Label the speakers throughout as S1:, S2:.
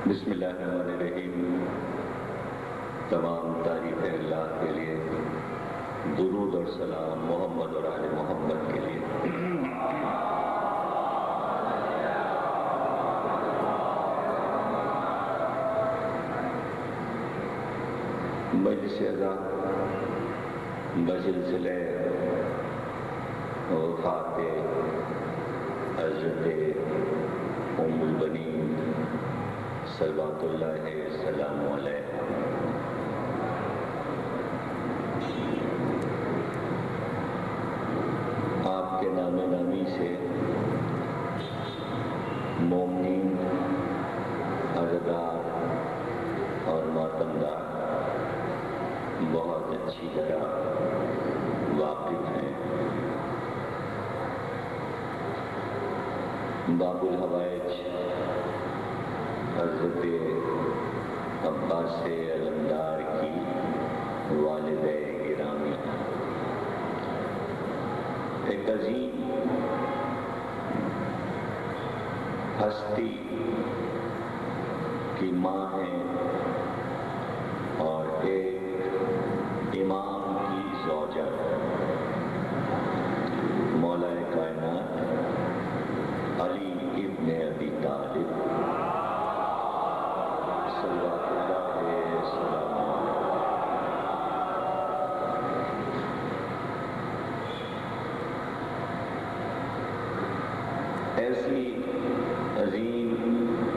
S1: بسم اللہ الرحمن الرحیم۔ تمام تعریفیں اللہ کے لیے، درود اور سلام محمد اور آل محمد کے لیے۔ مجلس عزا بسلسلہ وفات حضرت ام البنین صلوات اللہ السلام علیہ آپ کے نام نامی سے مومنین، عزادار اور ماتمدار بہت اچھی طرح واقف ہیں۔ باب الحوائج حضرت عباس علمدار کی والدہ گرامی، ایک عظیم ہستی کی ماں ہیں اور ایک امام کی زوجہ، مولا کائنات علی ابن ابی طالب صلوات اللہ السلام علیہ۔ ایسی عظیم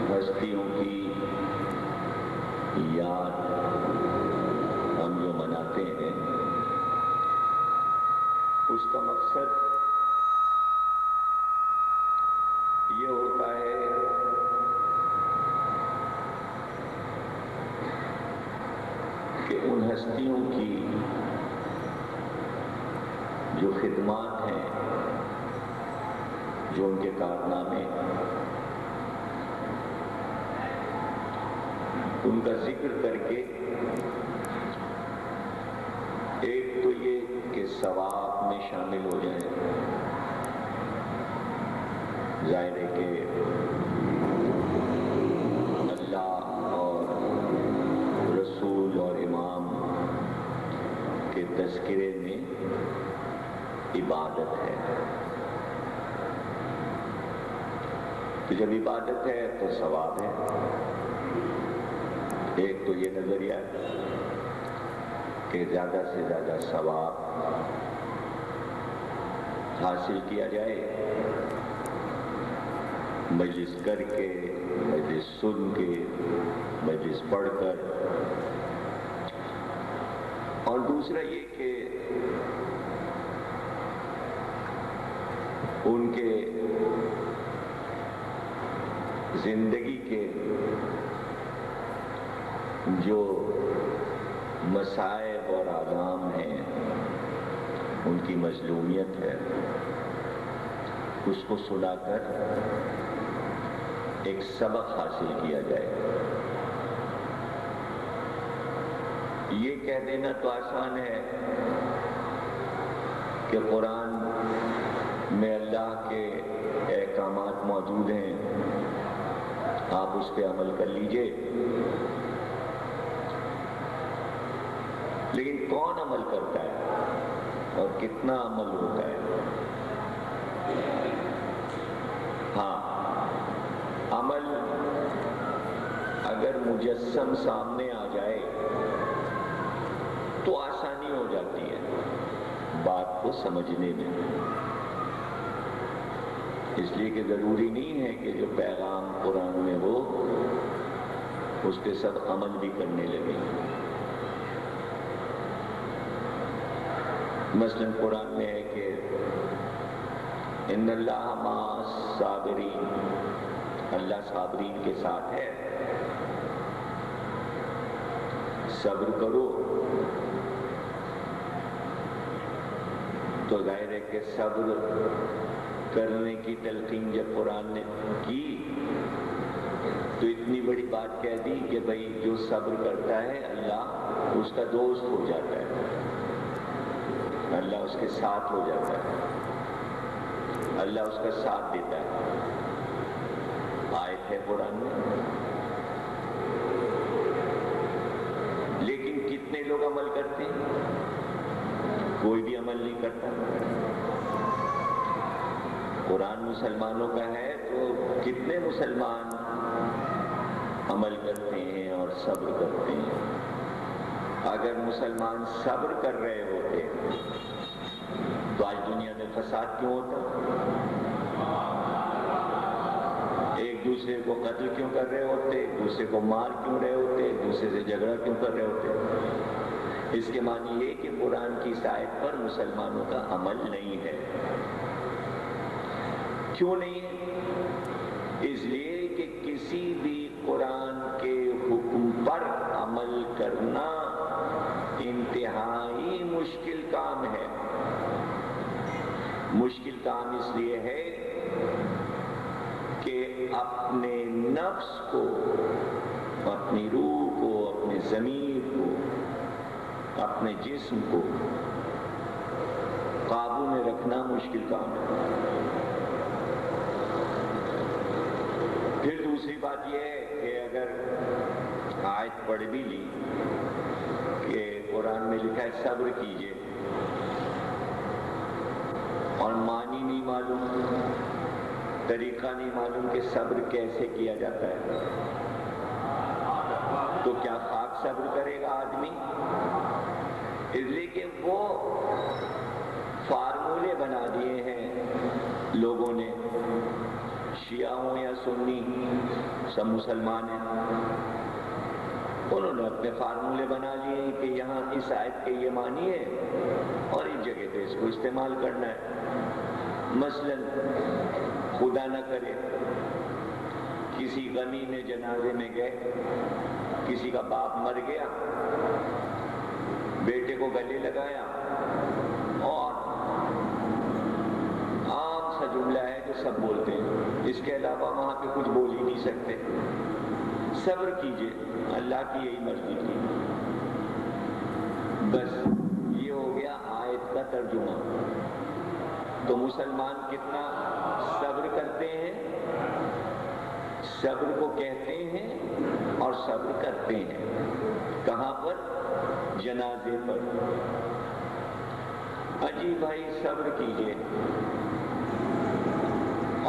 S1: ہستیوں کی یاد ہم جو مناتے ہیں، اس کا مقصد یہ ہوتا ہے کہ ان ہستیوں کی جو خدمات ہیں، جو ان کے کارنامے، ان کا ذکر کر کے ایک تو یہ کہ ثواب میں شامل ہو جائیں، ظاہر ہے کہ اللہ اور رسول اور امام کے تذکرے میں عبادت ہے، تو جب عبادت ہے تو ثواب ہے۔ ایک تو یہ نظریہ کہ زیادہ سے زیادہ ثواب حاصل کیا جائے، مجلس کر کے، مجلس سن کے، مجلس پڑھ کر، اور دوسرا یہ کہ ان کے زندگی کے جو مصائب اور آلام ہیں، ان کی مظلومیت ہے، اس کو سنا کر ایک سبق حاصل کیا جائے۔ یہ کہہ دینا تو آسان ہے کہ قرآن میں اللہ کے احکامات موجود ہیں، آپ اس پہ عمل کر لیجئے، لیکن کون عمل کرتا ہے اور کتنا عمل ہوتا ہے؟ ہاں، عمل اگر مجسم سامنے آ جائے تو آسانی ہو جاتی ہے بات کو سمجھنے میں، اس لیے کہ ضروری نہیں ہے کہ جو پیغام قرآن میں ہو اس کے ساتھ عمل بھی کرنے لگے۔ مثلا قرآن میں ہے کہ ان اللہ مع الصابرین، اللہ صابرین کے ساتھ ہے، صبر کرو، تو ظاہر ہے کہ صبر کرنے کی تلقین جب قرآن نے کی تو اتنی بڑی بات کہہ دی کہ بھئی جو صبر کرتا ہے اللہ اس کا دوست ہو جاتا ہے، اللہ اس کے ساتھ ہو جاتا ہے، اللہ اس کا ساتھ دیتا ہے۔ آیت ہے قرآن میں لوگ عمل کرتے ہیں؟ کوئی بھی عمل نہیں کرتا۔ قرآن مسلمانوں کا ہے تو کتنے مسلمان عمل کرتے ہیں اور صبر کرتے ہیں؟ اگر مسلمان صبر کر رہے ہوتے تو آج دنیا میں فساد کیوں ہوتا؟ ایک دوسرے کو قتل کیوں کر رہے ہوتے؟ ایک دوسرے کو مار کیوں رہے ہوتے؟ ایک دوسرے سے جھگڑا کیوں کر رہے ہوتے؟ اس کے معنی یہ کہ قرآن کی اس آیت پر مسلمانوں کا عمل نہیں ہے۔ کیوں نہیں ہے؟ اس لیے کہ کسی بھی قرآن کے حکم پر عمل کرنا انتہائی مشکل کام ہے۔ مشکل کام اس لیے ہے کہ اپنے نفس کو، اپنی روح کو، اپنے ضمیر کو، اپنے جسم کو قابو میں رکھنا مشکل کام ہے۔ پھر دوسری بات یہ ہے کہ اگر آیت پڑھ بھی لی کہ قرآن میں لکھا ہے صبر کیجئے، اور معنی نہیں معلوم، طریقہ نہیں معلوم کہ صبر کیسے کیا جاتا ہے، تو کیا خاک صبر کرے گا آدمی؟ اس لیے کہ وہ فارمولے بنا دیے ہیں لوگوں نے، شیعہ ہوں یا سنی، سب مسلمان ہیں، انہوں نے اپنے فارمولے بنا لیے ہیں کہ یہاں اس آیت کے یہ معنی ہے اور اس جگہ پہ اس کو استعمال کرنا ہے۔ مثلا خدا نہ کرے کسی غمی میں جنازے میں گئے، کسی کا باپ مر گیا، بیٹے کو گلے لگایا، اور عام سا جملہ ہے جو سب بولتے ہیں، اس کے علاوہ وہاں پہ کچھ بول ہی نہیں سکتے، صبر کیجئے، اللہ کی یہی مرضی تھی، بس یہ ہو گیا آیت کا ترجمہ۔ تو مسلمان کتنا صبر کرتے ہیں؟ صبر کو کہتے ہیں اور صبر کرتے ہیں کہاں پر؟ جنازے پر۔ اجی بھائی صبر کیجئے،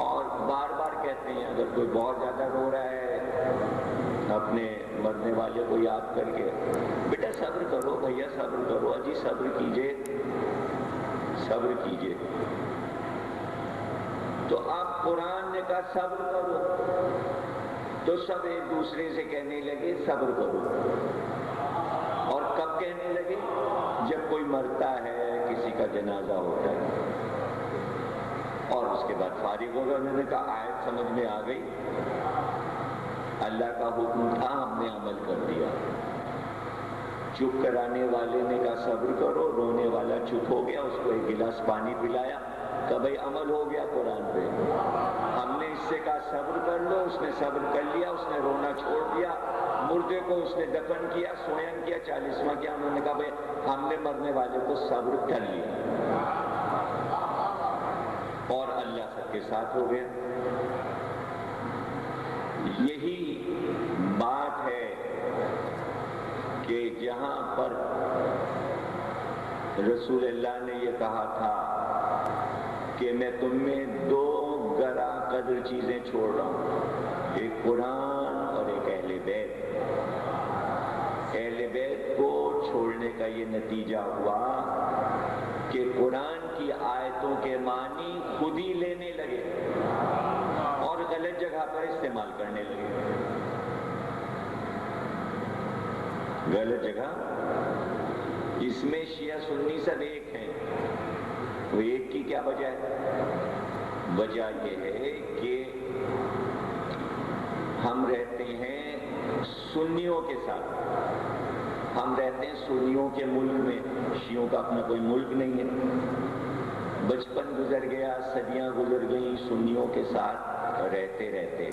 S1: اور بار بار کہتے ہیں اگر کوئی بہت زیادہ رو رہا ہے اپنے مرنے والے کو یاد کر کے، بیٹا صبر کرو، بھیا صبر کرو، اجی صبر کیجئے، صبر کیجئے۔ تو آپ قرآن نے کہا صبر کرو، تو سب ایک دوسرے سے کہنے لگے صبر کرو، اور کب کہنے لگے؟ جب کوئی مرتا ہے، کسی کا جنازہ ہوتا ہے، اور اس کے بعد فارغ ہو گئے، انہوں نے کہا آیت سمجھ میں آ گئی، اللہ کا حکم تھا، ہم نے عمل کر دیا۔ چپ کرانے والے نے کہا صبر کرو، رونے والا چپ ہو گیا، اس کو ایک گلاس پانی پلایا، کہ بھئی عمل ہو گیا قرآن پہ۔ ہم نے اس سے کہا صبر کر لو، اس نے صبر کر لیا، اس نے رونا چھوڑ دیا، مردے کو اس نے دفن کیا، سوین کیا، 40واں کیا، انہوں نے کہا بھئی ہم نے مرنے والے کو صبر کر لیا، اور اللہ سب کے ساتھ ہو گیا۔ یہی بات ہے کہ جہاں پر رسول اللہ نے یہ کہا تھا کہ میں تم میں دو گراں قدر چیزیں چھوڑ رہا ہوں، ایک قرآن اور ایک اہل بیت۔ اہل بیت کو چھوڑنے کا یہ نتیجہ ہوا کہ قرآن کی آیتوں کے معنی خود ہی لینے لگے اور غلط جگہ پر استعمال کرنے لگے۔ غلط جگہ، اس میں شیعہ سنی سب ایک ہیں، وہ ایک کی کیا وجہ ہے؟ وجہ یہ ہے کہ ہم رہتے ہیں سنیوں کے ساتھ، ہم رہتے ہیں سنیوں کے ملک میں، شیعوں کا اپنا کوئی ملک نہیں ہے، بچپن گزر گیا، صدیاں گزر گئیں سنیوں کے ساتھ رہتے رہتے۔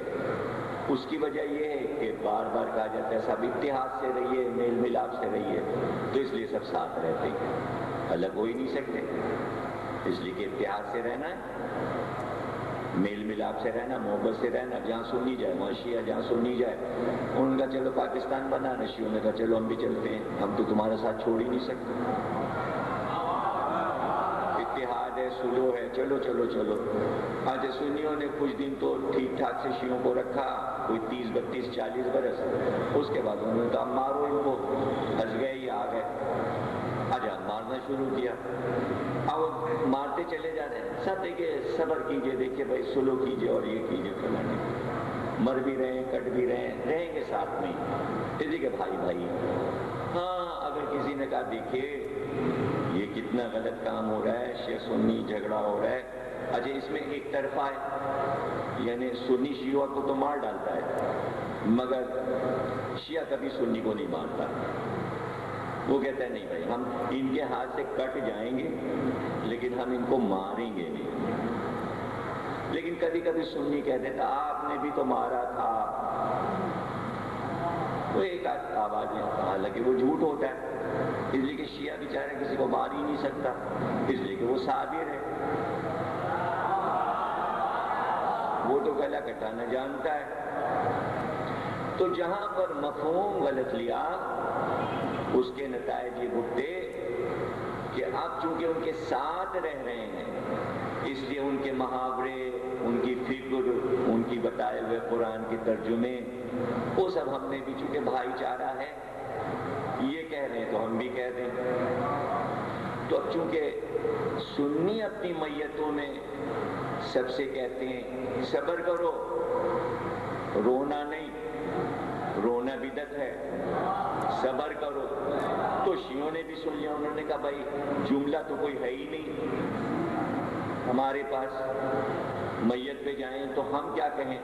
S1: اس کی وجہ یہ ہے کہ بار بار کہا جاتا ہے سب اتحاد سے رہیے، میل ملاپ سے رہیے، تو اس لیے سب ساتھ رہتے ہیں، الگ ہو ہی نہیں سکتے، اس لیے کہ اتحاد سے رہنا ہے۔ میل ملاپ سے رہنا، محبت سے رہنا، جہاں سنی جائے وہاں شیعہ، جہاں سنی جائے ان کا چلو پاکستان بنا، شیعوں نے کہا چلو ہم بھی چلتے ہیں، ہم تو تمہارا ساتھ چھوڑ ہی نہیں سکتے، اتحاد ہے، سلو ہے، چلو چلو چلو۔ آج سنیوں نے کچھ دن تو ٹھیک ٹھاک سے شیعوں کو رکھا، کوئی 30 32 40 برس، اس کے بعد انہوں نے کہا مارو ان کو، ہنس گئے ہی آ گئے، آجا مارنا شروع کیا، اب مارتے چلے جاتے ہیں، سب دیکھیں صبر کیجئے، دیکھیے بھائی سلو کیجئے اور یہ کیجئے فلانے، مر بھی رہے ہیں، کٹ بھی رہے ہیں، رہیں گے ساتھ میں، اسی کے بھائی بھائی۔ ہاں اگر کسی نے کہا دیکھیے یہ کتنا غلط کام ہو رہا ہے، شیعہ سنی جھگڑا ہو رہا ہے، اچھا اس میں ایک طرفہ ہے، یعنی سنی شیعہ کو تو مار ڈالتا ہے مگر شیعہ کبھی سنی کو نہیں مارتا، وہ کہتا ہے نہیں بھائی ہم ان کے ہاتھ سے کٹ جائیں گے لیکن ہم ان کو ماریں گے نہیں۔ لیکن کبھی کبھی سنی کہہ دیتا آپ نے بھی تو مارا تھا، وہ ایک آواز ہے، حالانکہ وہ جھوٹ ہوتا ہے، اس لیے کہ شیعہ بیچارہ کسی کو مار ہی نہیں سکتا، اس لیے کہ وہ صابر ہے، وہ تو گلا کٹانا جانتا ہے۔ تو جہاں پر مفہوم غلط لیا اس کے نتائج یہ بھگتے کہ اب چونکہ ان کے ساتھ رہ رہے ہیں اس لیے ان کے محاورے، ان کی فکر، ان کی بتائے ہوئے قرآن کے ترجمے وہ سب ہم نے بھی چونکہ بھائی چارہ ہے یہ کہہ رہے ہیں تو ہم بھی کہہ دیں۔ تو اب چونکہ سنی اپنی میتوں میں سب سے کہتے ہیں صبر کرو، رونا نہیں، رونا بدعت ہے، صبر کرو، تو شیعوں نے بھی سن لیا، انہوں نے کہا بھائی جملہ تو کوئی ہے ہی نہیں ہمارے پاس، میت پہ جائیں تو ہم کیا کہیں،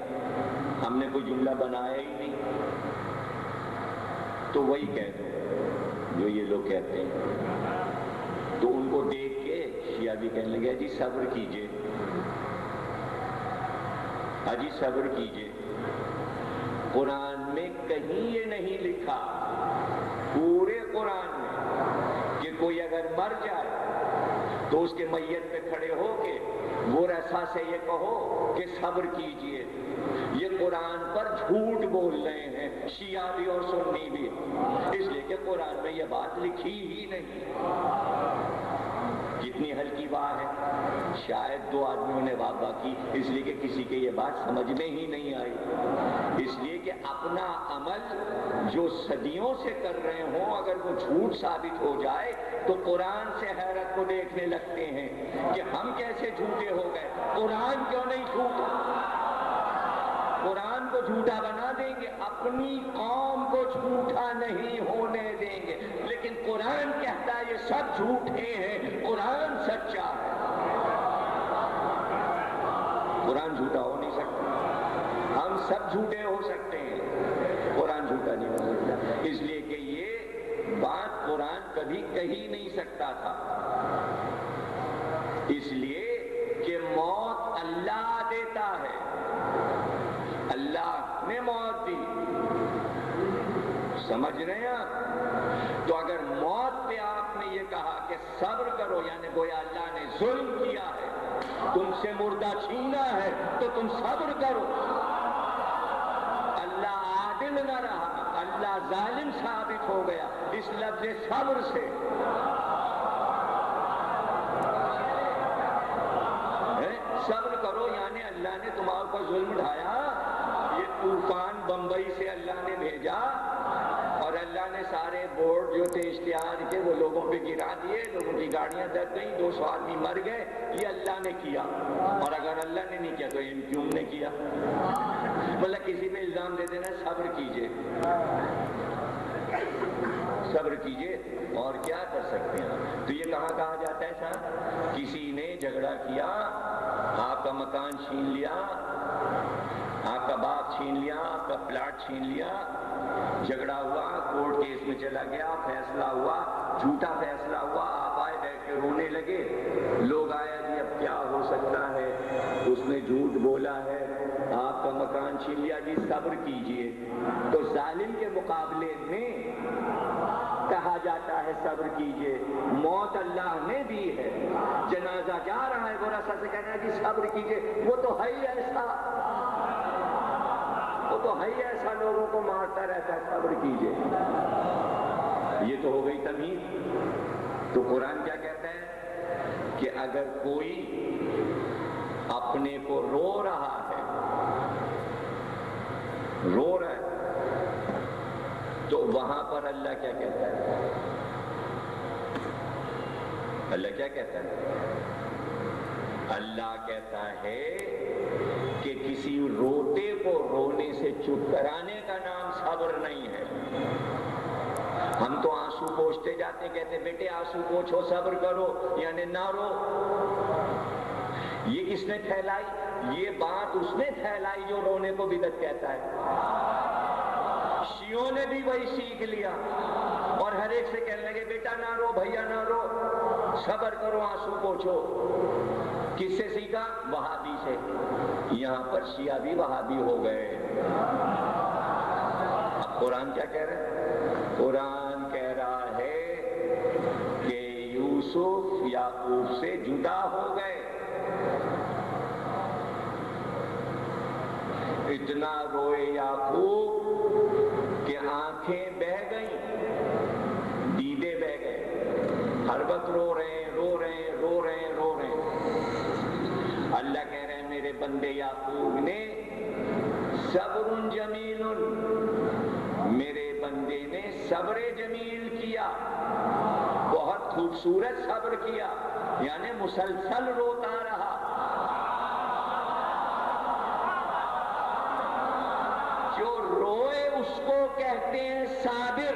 S1: ہم نے کوئی جملہ بنایا ہی نہیں، تو وہی کہہ دو جو یہ لوگ کہتے ہیں۔ تو ان کو دیکھ کے شیعہ بھی کہنے لگے جی صبر کیجئے، اجی صبر کیجئے، قرآن میں کہیں یہ نہیں لکھا پورے قرآن میں کہ کوئی اگر مر جائے تو اس کے میت پہ کھڑے ہو کے وہ رسا سے یہ کہو کہ صبر کیجئے۔ یہ قرآن پر جھوٹ بول رہے ہیں شیعہ بھی اور سنی بھی، اس لیے کہ قرآن میں یہ بات لکھی ہی نہیں۔ کتنی ہلکی بات ہے، شاید 2 آدمیوں نے واہ کی اس لیے کہ کسی کے یہ بات سمجھ میں ہی نہیں آئی، اس لیے کہ اپنا عمل جو صدیوں سے کر رہے ہوں اگر وہ جھوٹ ثابت ہو جائے تو قرآن سے حیرت کو دیکھنے لگتے ہیں کہ ہم کیسے جھوٹے ہو گئے، قرآن کیوں نہیں جھوٹا، قرآن کو جھوٹا بنا دیں گے، اپنی قوم کو جھوٹا نہیں ہونے دیں گے، لیکن قرآن کہتا ہے یہ سب جھوٹے ہیں، قرآن سچا ہے، قرآن جھوٹا ہو نہیں سکتا، ہم سب جھوٹے ہو سکتے ہیں، قرآن جھوٹا نہیں ہو سکتا، اس لیے کہ یہ بات قرآن کبھی کہی نہیں سکتا تھا، اس لیے کہ موت اللہ دیتا ہے، اللہ نے موت دی، سمجھ رہے ہیں آپ؟ تو اگر موت پہ آپ نے یہ کہا کہ صبر کرو یعنی گویا اللہ نے ظلم کیا ہے، تم سے مردہ چھینا ہے تو تم صبر کرو، اللہ عادل نہ رہا، اللہ ظالم ثابت ہو گیا اس لفظ صبر سے، صبر کرو یعنی اللہ نے تمہارے پر ظلم ڈھایا، یہ طوفان بمبئی سے اللہ نے بھیجا اور اللہ نے سارے بورڈ جو تھے اشتہار کے وہ لوگوں پہ گرا دیے، لوگوں کی گاڑیاں دب گئیں، 200 آدمی مر گئے، یہ اللہ نے کیا، اور اگر اللہ نے نہیں کیا تو ان کیوں نے کیا، مطلب کسی پہ الزام دے دینا، صبر کیجئے، صبر کیجئے اور کیا کر سکتے ہیں۔ تو یہ کہا جاتا ہے صاحب کسی نے جھگڑا کیا، آپ کا مکان چھین لیا، آپ کا باپ چھین لیا، آپ کا پلاٹ چھین لیا، جھگڑا ہوا، کورٹ کیس میں چلا گیا، فیصلہ ہوا، جھوٹا فیصلہ ہوا، آپ آئے بیٹھ کے رونے لگے، لوگ آیا جی اب کیا ہو سکتا ہے، اس نے جھوٹ بولا ہے، آپ کا مکان چھین لیا، جی صبر کیجئے، تو ظالم کے مقابلے میں کہا جاتا ہے صبر کیجئے، موت اللہ نے دی ہے، جنازہ جا رہا ہے برسا سے کہنا ہے کہ صبر کیجئے، وہ تو ہے ہی ایسا، وہ تو ہے ہی ایسا لوگوں کو مارتا رہتا ہے، صبر کیجئے۔ یہ تو ہو گئی تمہید۔ تو قرآن کیا کہتا ہے کہ اگر کوئی اپنے کو رو رہا ہے، تو وہاں پر اللہ کیا کہتا ہے؟ اللہ کیا کہتا ہے؟ اللہ کہتا ہے کہ کسی روتے کو رونے سے چپ کرانے کا نام صبر نہیں ہے۔ ہم تو آنسو پوچھتے جاتے ہیں، کہتے ہیں بیٹے آنسو پوچھو، صبر کرو، یعنی نہ رو۔ یہ کس نے پھیلائی؟ یہ بات اس نے پھیلائی جو رونے کو بدعت کہتا ہے۔ شیعوں نے بھی وہی سیکھ لیا اور ہر ایک سے کہنے لگے بیٹا نہ رو، بھیا نہ رو، صبر کرو، آنسو پوچھو۔ کس سے سیکھا؟ وہابی سے۔ یہاں پر شیعہ بھی وہابی ہو گئے۔ اب قرآن کیا کہہ رہا ہے؟ قرآن کہہ رہا ہے کہ یوسف یعقوب سے جدا ہو گئے، اتنا روئے یعقوب کہ آنکھیں بہہ گئیں، دیدے بہہ گئے، ہر وقت رو رہے ہیں، رو رہے ہیں، رو رہے ہیں، رو رہے ہیں۔ اللہ کہہ رہے ہیں میرے بندے یعقوب نے صبر جمیل، میرے بندے نے صبر جمیل کیا، بہت خوبصورت صبر کیا، یعنی مسلسل روتا رہا۔ جو روئے اس کو کہتے ہیں صابر،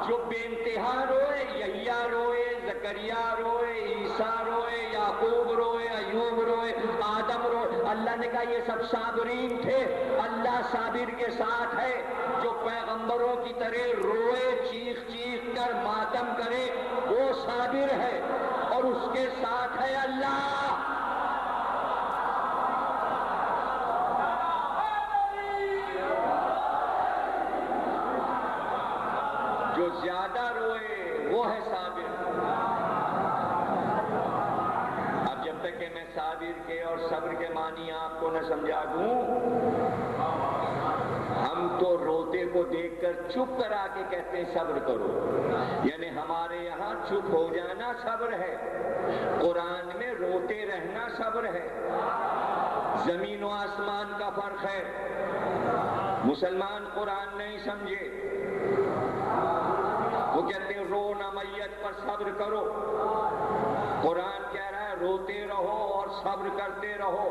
S1: جو بے انتہا روئے، یحییٰ روئے، زکریا روئے، عیسیٰ روئے، یعقوب روئے، ایوب روئے، آدم روئے، اللہ نے کہا یہ سب صابرین تھے۔ اللہ صابر کے ساتھ ہے، جو پیغمبروں کی طرح روئے، چیخ چیخ کر ماتم کرے، وہ صابر ہے، اور اس کے ساتھ ہے اللہ۔ جو زیادہ روئے وہ ہے صابر۔ اب جب تک کہ میں صابر کے اور صبر کے معنی آپ کو نہ سمجھا دوں، ہم تو روتے کو دیکھ کر چپ کرا کے کہتے ہیں صبر کرو، یعنی ہمارے یہاں چپ ہو جانا صبر ہے، قرآن میں روتے رہنا صبر ہے۔ زمین و آسمان کا فرق ہے۔ مسلمان قرآن نہیں سمجھے، وہ کہتے ہیں رو نہ میت پر صبر کرو۔ قرآن کہہ رہا ہے روتے رہو اور صبر کرتے رہو۔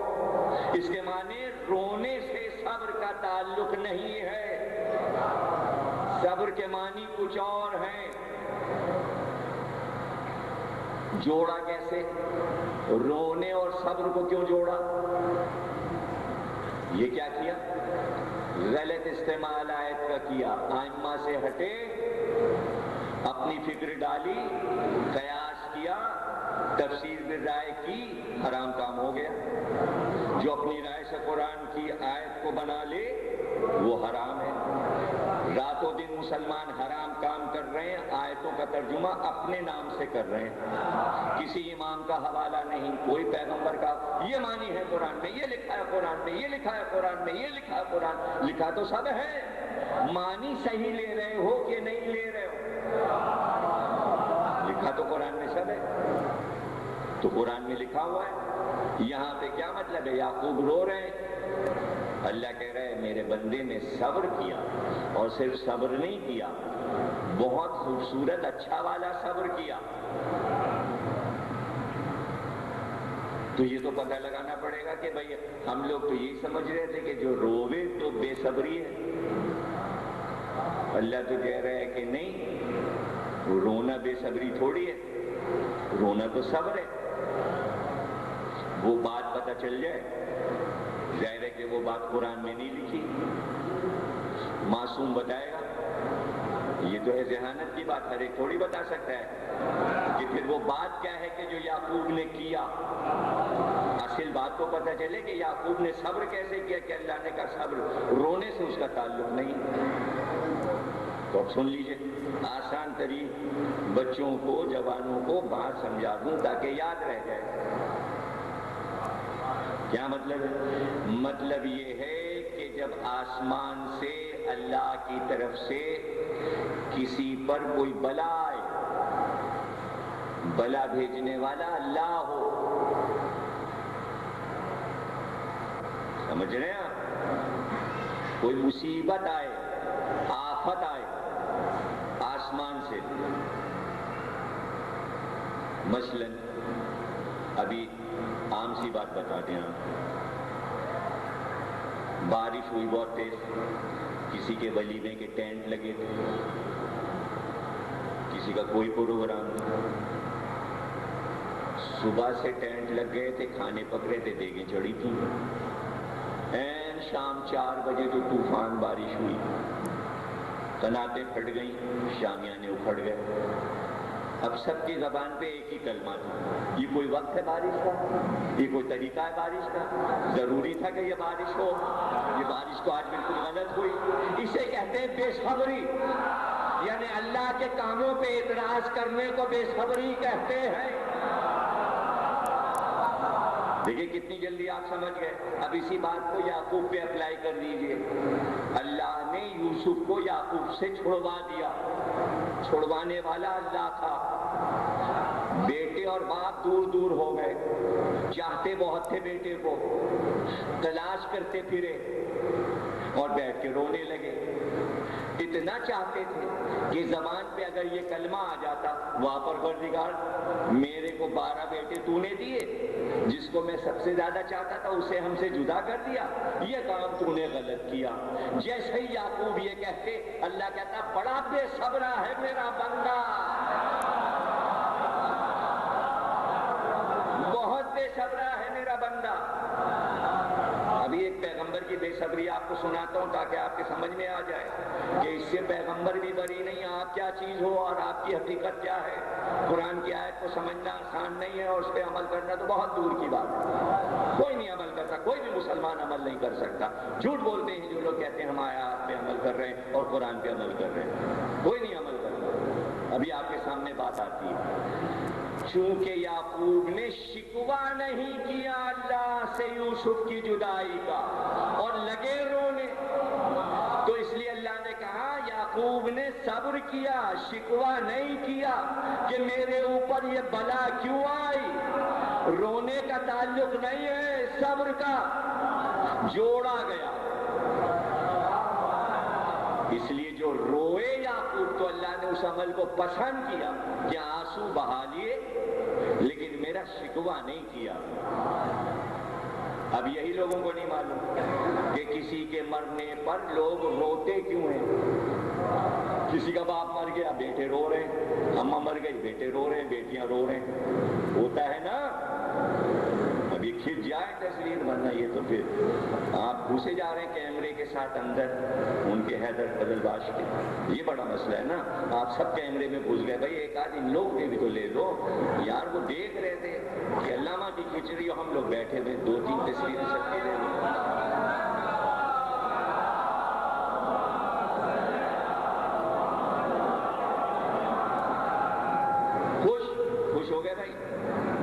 S1: اس کے معنی رونے سے صبر کا تعلق نہیں ہے، صبر کے معنی کچھ اور ہیں۔ جوڑا کیسے؟ رونے اور صبر کو کیوں جوڑا؟ یہ کیا کیا؟ غلط استعمال آیت کا کیا، ائمہ سے ہٹے، اپنی فکر ڈالی، قیاس کیا، تفسیر میں رائے کی، حرام کام ہو گیا۔ جو اپنی رائے سے قرآن کی آیت کو بنا لے وہ حرام ہے۔ راتوں دن مسلمان حرام کام کر رہے ہیں، آیتوں کا ترجمہ اپنے نام سے کر رہے ہیں، کسی امام کا حوالہ نہیں، کوئی پیغمبر کا۔ یہ معنی ہے قرآن میں، یہ لکھا ہے قرآن میں، یہ لکھا ہے قرآن میں، یہ لکھا ہے قرآن، لکھا تو سب ہے، معنی صحیح لے رہے ہو کہ نہیں لے رہے ہو؟ لکھا تو قرآن میں سب ہے، تو قرآن میں لکھا ہوا ہے۔ یہاں پہ کیا مطلب ہے؟ یعقوب رو رہے ہیں، اللہ کہہ رہے ہیں میرے بندے نے صبر کیا، اور صرف صبر نہیں کیا، بہت خوبصورت اچھا والا صبر کیا۔ تو یہ تو پتہ لگانا پڑے گا کہ بھئی ہم لوگ تو یہی سمجھ رہے تھے کہ جو روے تو بے صبری ہے، اللہ تو کہہ رہا ہے کہ نہیں، رونا بے صبری تھوڑی ہے، رونا تو صبر ہے۔ وہ بات پتہ چل جائے، ظاہر ہے کہ وہ بات قرآن میں نہیں لکھی، معصوم بتائے گا، یہ تو ہے ذہانت کی بات، ہر ایک تھوڑی بتا سکتا ہے کہ پھر وہ بات کیا ہے کہ جو یعقوب نے کیا۔ اصل بات کو پتہ چلے کہ یعقوب نے صبر کیسے کیا، کہ اللہ نے کہا صبر، رونے سے اس کا تعلق نہیں۔ تو اب سن لیجئے، آسان ترین بچوں کو جوانوں کو بات سمجھا دوں تاکہ یاد رہ جائے۔ کیا مطلب ہے؟ مطلب یہ ہے کہ جب آسمان سے اللہ کی طرف سے کسی پر کوئی بلا آئے، بلا بھیجنے والا اللہ ہو، سمجھ رہے ہیں آپ؟ کوئی مصیبت آئے، آفت آئے آسمان سے، مثلاً ابھی عام سی بات بتاتے ہیں، بارش ہوئی بہت تیز، کسی کے ولیمے کے ٹینٹ لگے تھے، کسی کا کوئی پروگرام نہیں، صبح سے ٹینٹ لگ گئے تھے، کھانے پک رہے تھے، دیگیں چڑھی تھیں، این شام 4 بجے تو طوفان بارش ہوئی، قناتیں پھٹ گئیں، شامیانے اکھڑ گئے۔ اب سب کی زبان پہ ایک ہی کلمہ تھا، یہ کوئی وقت ہے بارش کا؟ یہ کوئی طریقہ ہے بارش کا؟ ضروری تھا کہ یہ بارش ہو؟ یہ بارش تو آج بالکل غلط ہوئی۔ اسے کہتے ہیں بے صبری، یعنی اللہ کے کاموں پہ اعتراض کرنے کو بے صبری کہتے ہیں۔ دیکھیں کتنی جلدی آپ سمجھ گئے۔ اب اسی بات کو یعقوب پہ اپلائی کر دیجئے۔ اللہ نے یوسف کو یعقوب سے چھڑوا دیا، چھڑوانے والا اللہ تھا۔ بیٹے اور باپ دور دور ہو گئے، چاہتے بہت تھے بیٹے کو، تلاش کرتے پھرے اور بیٹھ کے رونے لگے۔ اتنا چاہتے تھے کہ زبان پہ اگر یہ کلمہ آ جاتا، وہاں پروردگار میرے کو 12 بیٹے تو نے دیے، جس کو میں سب سے زیادہ چاہتا تھا اسے ہم سے جدا کر دیا، یہ کام تو نے غلط کیا۔ جیسے ہی یعقوب یہ کہتے، اللہ کہتا بڑا بے صبرا ہے میرا بندہ، بہت بے صبرا ہے میرا بندہ۔ ابھی ایک پیغمبر کی بے صبری آپ کو سناتا ہوں تاکہ آپ کے سمجھ میں آ جائے کہ اس سے پیغمبر بھی بری نہیں، آپ کیا چیز ہو اور آپ کی حقیقت کیا ہے۔ قرآن کی آیت کو سمجھنا آسان نہیں ہے اور اس پہ عمل کرنا تو بہت دور کی بات ہے۔ کوئی نہیں عمل کرتا، کوئی بھی مسلمان عمل نہیں کر سکتا۔ جھوٹ بولتے ہیں جو لوگ کہتے ہیں ہم آیات پہ عمل کر رہے ہیں اور قرآن پہ عمل کر رہے ہیں، کوئی نہیں عمل کرتا۔ ابھی آپ کے سامنے بات آتی ہے، چونکہ یعقوب نے شکوہ نہیں کیا اللہ سے یوسف کی جدائی کا اور لگے رونے، تو اس لیے اللہ نے کہا یعقوب نے صبر کیا، شکوہ نہیں کیا کہ میرے اوپر یہ بلا کیوں آئی۔ رونے کا تعلق نہیں ہے، صبر کا جوڑا گیا۔ اس لیے جو روئے یعقوب تو اللہ نے اس عمل کو پسند کیا کہ آنسو بہا لیے، لیکن میرا شکوہ نہیں کیا۔ اب یہی لوگوں کو نہیں معلوم کہ کسی کے مرنے پر لوگ روتے کیوں ہیں۔ کسی کا باپ مر گیا، بیٹے رو رہے ہیں، اماں مر گئی، بیٹے رو رہے ہیں، بیٹیاں رو رہے ہیں، ہوتا ہے نا۔ ابھی کھنچ جائے تصویر، ورنہ یہ تو پھر آپ گھسے جا رہے ہیں کیمرے کے ساتھ اندر ان کے حیدر قدل باش کے۔ یہ بڑا مسئلہ ہے نا، آپ سب کیمرے میں گھس گئے۔ بھائی ایک آدھ ان لوگ کے بھی تو لے لو یار، وہ دیکھ رہے تھے کہ علامہ کی کھنچ رہی ہو، ہم لوگ بیٹھے ہوئے 2-3 تصویریں سب کے لے لیں۔ خوش ہو گئے بھائی،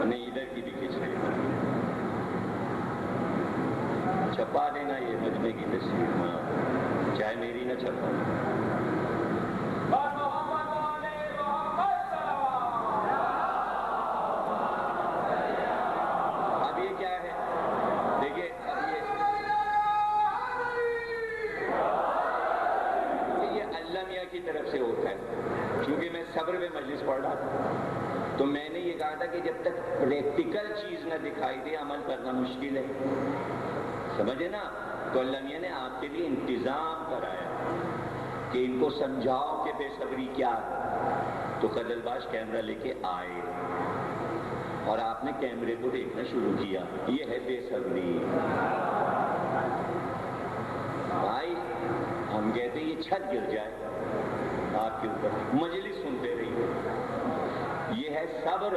S1: نہیں ادھر کی بھی کھینچ رہے، چھپا دینا یہ مجمع کی تصویر، چاہے میری نہ چھپا۔ اب یہ کیا ہے دیکھیے، اب یہ اللہ میاں کی طرف سے ہوتا ہے۔ چونکہ میں صبر میں مجلس پڑھ رہا تھا تو میں نے یہ کہا تھا کہ جب تک پریکٹیکل چیز نہ دکھائی دے عمل کرنا مشکل ہے، سمجھے نا۔ تو اللہ میاں نے آپ کے لیے انتظام کرایا کہ ان کو سمجھاؤ کہ بے صبری کیا ہے۔ تو قدل باش کیمرہ لے کے آئے اور آپ نے کیمرے کو دیکھنا شروع کیا، یہ ہے بے صبری۔ بھائی ہم کہتے ہیں یہ چھت گر جائے آپ کے اوپر، مجلس سنتے رہیے، یہ ہے صبر۔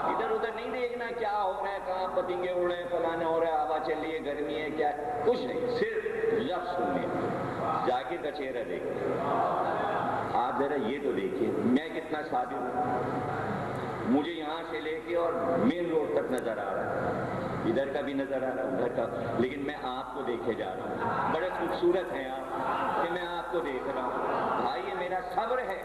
S1: ادھر ادھر نہیں دیکھنا کیا ہو رہا ہے، کہاں پتنگے اڑ رہے ہیں، فلانا ہو رہا ہے، ہوا چل رہی ہے، گرمی ہے، کیا کچھ نہیں، صرف لفظ سننے. ذاکر کا چہرہ دیکھیں. آپ ذرا یہ تو دیکھیے میں کتنا صابر ہوں. مجھے یہاں سے لے کے اور مین روڈ تک نظر آ رہا ہے, ادھر کا بھی نظر آ رہا ہے ادھر کا, لیکن میں آپ کو دیکھے جا رہا ہوں. بڑے خوبصورت ہیں آپ کہ میں آپ کو دیکھ رہا ہوں. بھائی یہ میرا صبر ہے,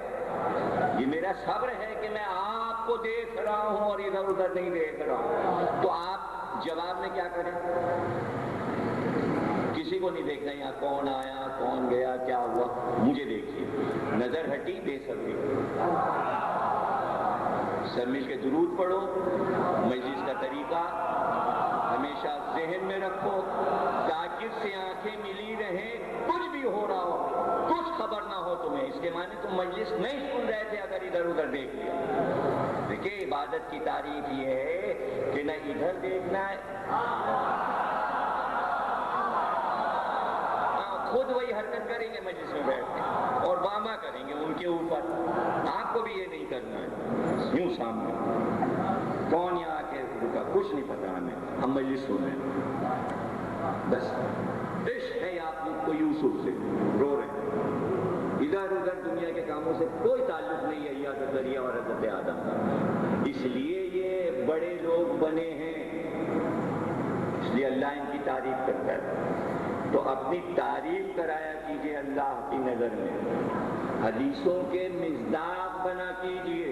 S1: یہ میرا صبر ہے کہ میں آپ کو دیکھ رہا ہوں اور ادھر ادھر نہیں دیکھ رہا ہوں. تو آپ جواب میں کیا کریں؟ کسی کو نہیں دیکھنا یہاں کون آیا کون گیا کیا ہوا, مجھے دیکھیے. نظر ہٹی بے صبری. سب مل کے درود پڑھو. مجلس کا طریقہ ہمیشہ ذہن میں رکھو. ذاکر سے آنکھیں ملی رہیں, کچھ بھی ہو رہا ہو کچھ خبر نہ ہو تمہیں. اس کے معنی تم مجلس نہیں سن رہے تھے اگر ادھر ادھر دیکھ لیا. دیکھیں عبادت کی تعریف یہ ہے کہ نہ ادھر دیکھنا ہے, خود وہی حرکت کریں گے مجلس میں بیٹھ کے اور واما کریں گے ان کے اوپر. آپ کو بھی یہ نہیں کرنا ہے. یوں سامنے کون یہاں آ کے رکا کچھ نہیں پتا ہمیں, ہم مجلس سن رہے ہیں بس. عشق ہے آپ کو یوسف سے, رو رہے ہیں. ادھر ادھر دنیا کے کاموں سے کوئی تعلق نہیں ہے حضرت زکریا اور حضرت آدم کا. اس لیے یہ بڑے لوگ بنے ہیں, اس لیے اللہ ان کی تعریف کرتا ہے. تو اپنی تعریف کرایا کیجئے اللہ کی نظر میں. حدیثوں کے مصداق بنا کیجئے.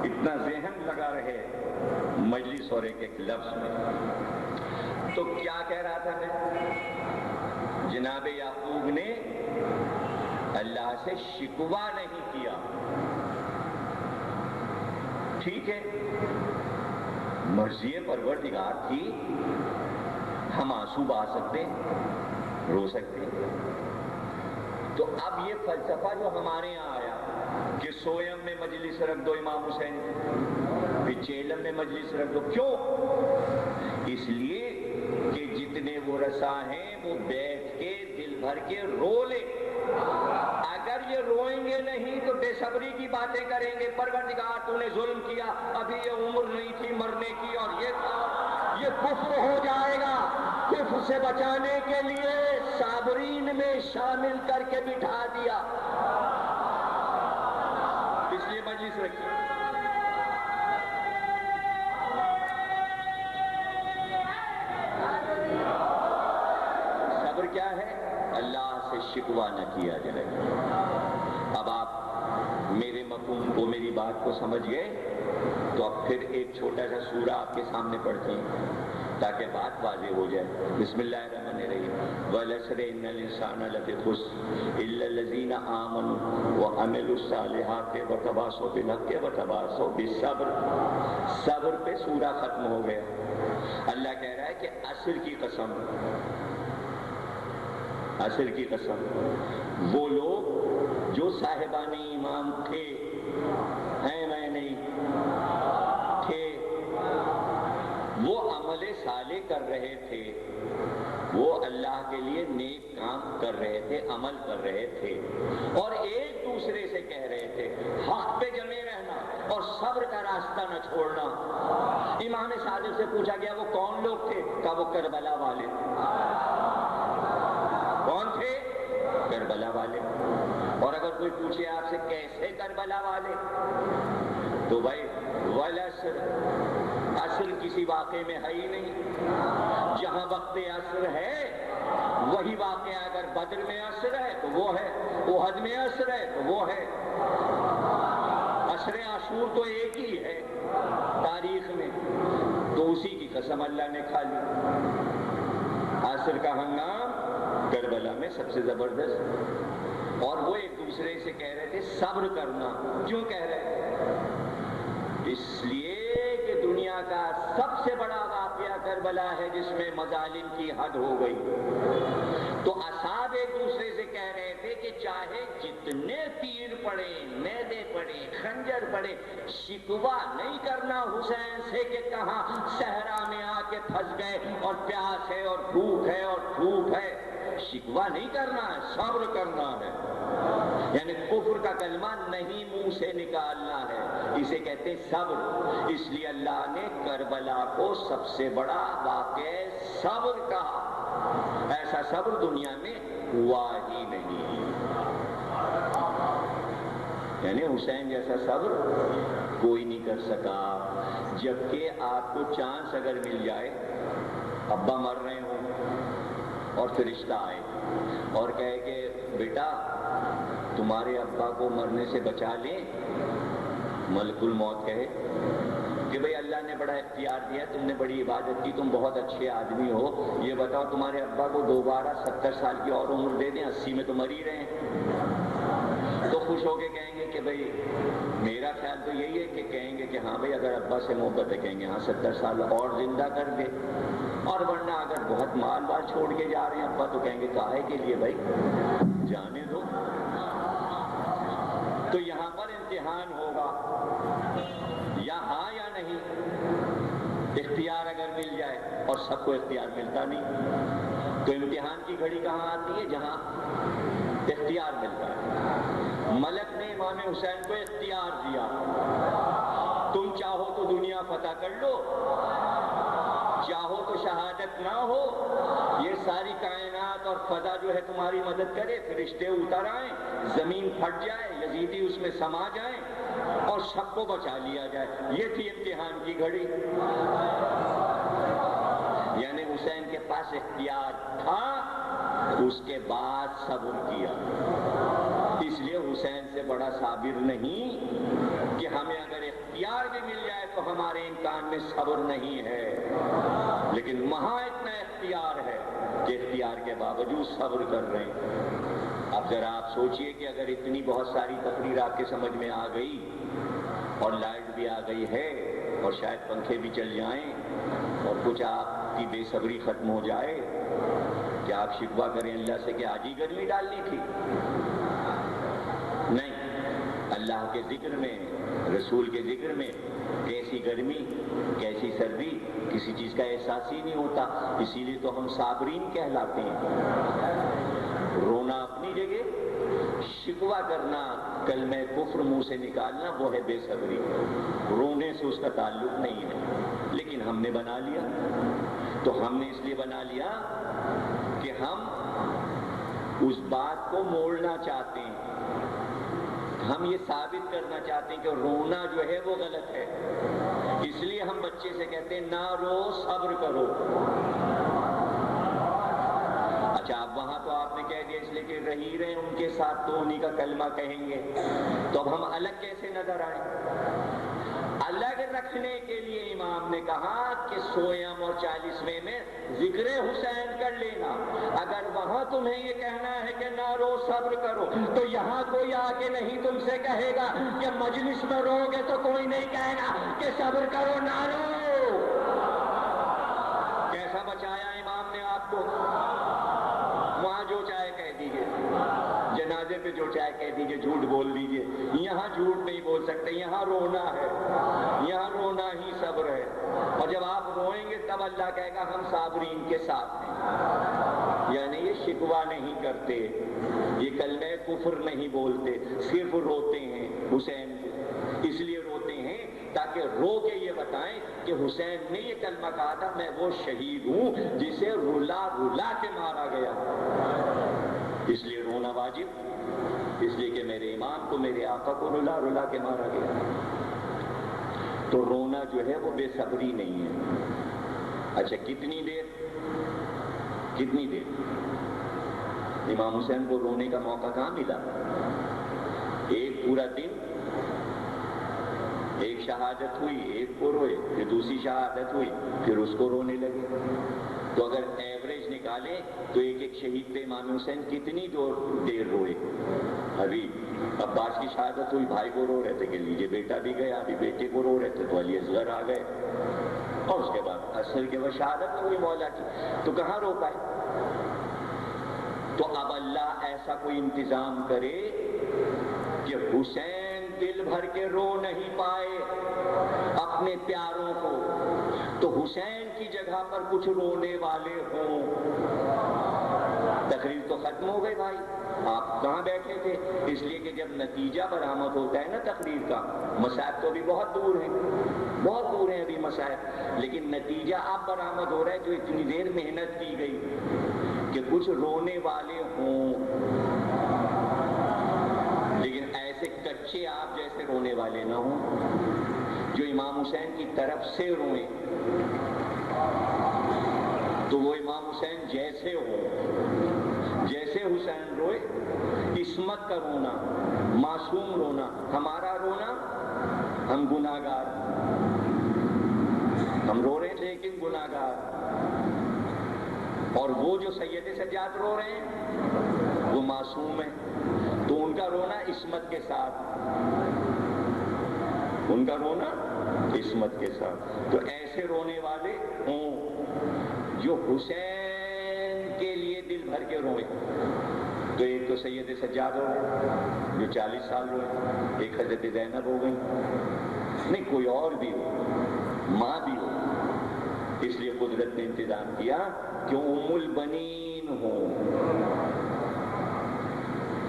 S1: اتنا ذہن لگا رہے مجلس اور ایک ایک لفظ میں. تو کیا کہہ رہا تھا میں؟ جناب یعقوب نے اللہ سے شکوہ نہیں کیا. ٹھیک ہے, مرضی پروردگار تھی, ہم آنسو بہا سکتے ہیں, رو سکتے ہیں. تو اب یہ فلسفہ جو ہمارے یہاں آیا کہ سویم میں مجلس رکھ دو امام حسین, پھر چیلم میں مجلس رکھ دو, کیوں؟ اس لیے کہ جتنے وہ رسا ہیں وہ بیٹھ کے دل بھر کے رو لے. اگر یہ روئیں گے نہیں تو بے صبری کی باتیں کریں گے, پروردگار تو نے ظلم کیا, ابھی یہ عمر نہیں تھی مرنے کی, اور یہ کفر ہو جائے گا. کفر سے بچانے کے لیے صابرین میں شامل کر کے بٹھا دیا, اس لیے مجلس رکھی. صبر کیا ہے؟ اللہ سے شکوہ نہ کیا جائے. اب آپ میرے مفہوم کو, میری بات کو سمجھ گئے, تو اب پھر ایک چھوٹا سا سورہ آپ کے سامنے پڑھتے ہیں تاکہ بات واضح ہو جائے. بسم اللہ الرحمن الرحیم. وَالْعَصْرِ إِنَّ الْإِنسَانَ لَفِي خُسْرٍ إِلَّا الَّذِينَ آمَنُوا وَعَمِلُوا الصَّالِحَاتِ وَتَوَاصَوْا بِالْحَقِّ وَتَوَاصَوْا بِالصَّبْرِ. صبر پہ سورہ ختم ہو گیا. اللہ کہہ رہا ہے کہ عصر کی قسم, عصر کی قسم, وہ لوگ جو صاحبان ایمان تھے, ہیں میں نہیں تھے, وہ عمل صالح کر رہے تھے, وہ اللہ کے لیے نیک کام کر رہے تھے, عمل کر رہے تھے, اور ایک دوسرے سے کہہ رہے تھے حق پہ جمے رہنا اور صبر کا راستہ نہ چھوڑنا. امام صادق سے پوچھا گیا وہ کون لوگ تھے؟ کہا وہ کربلا والے. کون تھے؟ کربلا والے. اور اگر کوئی پوچھے آپ سے کیسے کربلا والے, تو بھائی والعصر, عصر کسی واقعے میں ہے ہی نہیں. جہاں وقت عصر ہے وہی واقعہ اگر بدر میں عصر ہے تو وہ ہے, احد میں عصر ہے تو وہ ہے. عصر عاشور تو ایک ہی ہے تاریخ میں, تو اسی کی قسم اللہ نے کھا لی. عصر کا ہنگام کربلا میں سب سے زبردست. اور وہ ایک دوسرے سے کہہ رہے تھے صبر کرنا. کیوں کہہ رہے تھے؟ اس لیے کہ دنیا کا سب سے بڑا واقعہ کربلا ہے جس میں مظالم کی حد ہو گئی. تو اصحاب ایک دوسرے سے کہہ رہے تھے کہ چاہے جتنے تیر پڑے, نیزے پڑے, خنجر پڑے, شکوہ نہیں کرنا حسین سے کہ کہاں صحرا میں آ کے پھنس گئے اور پیاس ہے اور بھوک ہے اور دھوپ ہے. شکوہ نہیں کرنا ہے, صبر کرنا ہے. یعنی کفر کا کلمہ نہیں منہ سے نکالنا ہے, اسے کہتے صبر. اس لیے اللہ نے کربلا کو سب سے بڑا واقعہ صبر کہا. ایسا صبر دنیا میں ہوا ہی نہیں. یعنی حسین جیسا صبر کوئی نہیں کر سکا. جبکہ آپ کو چانس اگر مل جائے، ابا مر رہے ہوں اور فرشتہ آئے اور کہے کہ بیٹا تمہارے ابا کو مرنے سے بچا لیں، ملک الموت کہے کہ بھئی اللہ نے بڑا اختیار دیا، تم نے بڑی عبادت کی، تم بہت اچھے آدمی ہو، یہ بتاؤ تمہارے ابا کو دوبارہ 70 سال کی اور عمر دے دیں، 80 میں تو مر ہی رہے ہیں، تو خوش ہو کے کہیں گے کہ بھئی میرا خیال تو یہی ہے کہ کہیں گے کہ ہاں بھئی اگر ابا سے محبت ہے کہیں گے ہاں 70 سال اور زندہ کر دے، اور ورنہ اگر بہت مال وال چھوڑ کے جا رہے ہیں ابا تو کہیں گے کاہے کے لیے بھائی جانے دو. تو یہاں پر امتحان ہوگا یا ہاں یا نہیں. اختیار اگر مل جائے، اور سب کو اختیار ملتا نہیں، تو امتحان کی گھڑی کہاں آتی ہے؟ جہاں اختیار ملتا ہے. ملک نے امام حسین کو اختیار دیا، تم چاہو تو دنیا فتح کر لو، چاہو تو شہادت نہ ہو، یہ ساری کائنات اور فضا جو ہے تمہاری مدد کرے، فرشتے اتر آئیں، زمین پھٹ جائے، یزیدی اس میں سما جائیں اور سب کو بچا لیا جائے. یہ تھی امتحان کی گھڑی. یعنی حسین کے پاس اختیار تھا، اس کے بعد صبر کیا. اس لیے حسین سے بڑا صابر نہیں کہ ہمیں اگر اختیار بھی مل جائے تو ہمارے امکان میں صبر نہیں ہے، لیکن وہاں اتنا اختیار ہے کہ اختیار کے باوجود صبر کر رہے ہیں. اب ذرا آپ سوچئے کہ اگر اتنی بہت ساری تقریر آپ کے سمجھ میں آ گئی اور لائٹ بھی آ گئی ہے اور شاید پنکھے بھی چل جائیں اور کچھ آپ کی بے صبری ختم ہو جائے، کہ آپ شکوہ کریں اللہ سے کہ آج ہی گرمی ڈالنی تھی؟ نہیں، اللہ کے ذکر میں، رسول کے ذکر میں کیسی گرمی کیسی سردی کسی چیز کا احساس ہی نہیں ہوتا. اسی لیے تو ہم صابرین کہلاتے ہیں. رونا اپنی جگہ، شکوہ کرنا، کلمہ کفر منہ سے نکالنا وہ ہے بے صبری. رونے سے اس کا تعلق نہیں ہے، لیکن ہم نے بنا لیا. تو ہم نے اس لیے بنا لیا کہ ہم اس بات کو موڑنا چاہتے ہیں، ہم یہ ثابت کرنا چاہتے ہیں کہ رونا جو ہے وہ غلط ہے. اس لیے ہم بچے سے کہتے ہیں نہ رو، صبر کرو. اچھا اب وہاں تو آپ نے کہہ دیا اس لیے کہ رہی رہے ان کے ساتھ تو انہی کا کلمہ کہیں گے، تو اب ہم الگ کیسے نظر آئیں؟ الگ رکھنے کے لیے امام نے کہا کہ سویم اور 40ویں میں ذکر حسین کر لینا. اگر وہاں تمہیں یہ کہنا ہے کہ نہ رو صبر کرو، تو یہاں کوئی آگے نہیں تم سے کہے گا کہ مجلس میں رو گے تو کوئی نہیں کہے گا کہ صبر کرو نہ رو. کیسا بچایا امام نے آپ کو؟ وہاں جو چاہے کہہ دیجئے، جنازے پہ جو چاہے کہہ دیجئے، جھوٹ بول دیجئے. یہاں جھوٹ نہیں بول سکتے، یہاں رونا ہے، یہاں رونا ہی صبر ہے. اور جب آپ روئیں گے تب اللہ کہے گا ہم صابرین کے ساتھ ہیں. یعنی یہ شکوہ نہیں کرتے، یہ کلمہ کفر نہیں بولتے، صرف روتے ہیں حسین کو. اس لیے روتے ہیں تاکہ رو کے یہ بتائیں کہ حسین نے یہ کلمہ کہا تھا میں وہ شہید ہوں جسے رلا رلا کے مارا گیا. اس لیے رونا واجب، اس لیے کہ میرے امام کو، میرے آقا کو رلا رلا کے مارا گیا. تو رونا جو ہے وہ بے صبری نہیں ہے. اچھا کتنی دیر امام حسین کو رونے کا موقع کہاں ملا؟ ایک پورا دن. ایک شہادت ہوئی، ایک کو روئے، پھر دوسری شہادت ہوئی، پھر اس کو رونے لگے. تو اگر ایوریج نکالیں تو ایک شہید پہ امام حسین کتنی دیر روئے؟ ابھی عباس کی شہادت ہوئی، بھائی کو رو رہے تھے کہ لیجئے بیٹا بھی گیا، ابھی بیٹے کو رو رہے تھے تو علی اصغر آ گئے، اور اس کے بعد عصر کے بعد شہادت ہوئی مولا کی، تو کہاں رو پائے؟ تو اب اللہ ایسا کوئی انتظام کرے کہ حسین دل بھر کے رو نہیں پائے اپنے پیاروں کو، تو حسین کی جگہ پر کچھ رونے والے ہوں. تقریر تو ختم ہو گئی بھائی، آپ کہاں بیٹھے تھے؟ اس لیے کہ جب نتیجہ برآمد ہوتا ہے نا تقریر کا، مصائب تو ابھی بہت دور ہیں ابھی مصائب، لیکن نتیجہ اب برآمد ہو رہا ہے. جو اتنی دیر محنت کی گئی کہ کچھ رونے والے ہوں، لیکن ایسے کچے آپ جیسے رونے والے نہ ہوں جو امام حسین کی طرف سے روئیں، تو وہ امام حسین جیسے ہو، جیسے حسین روئے، عصمت کا رونا، معصوم رونا، ہمارا رونا، ہم گناہگار، ہم رو رہے ہیں لیکن گناہگار، اور وہ جو سید سجاد رو رہے ہیں وہ معصوم ہیں، تو ان کا رونا عصمت کے ساتھ، ان کا رونا عصمت کے ساتھ، تو ایسے رونے والے ہوں جو حسین کے لیے دل بھر کے روئے، تو ایک تو سید سجاد ہو گئے جو 40 سال روئے، ایک حضرت زینب ہو گئی، نہیں کوئی اور بھی ہو، ماں بھی ہو، اس لیے قدرت نے انتظام کیا کہ ام البنین ہو۔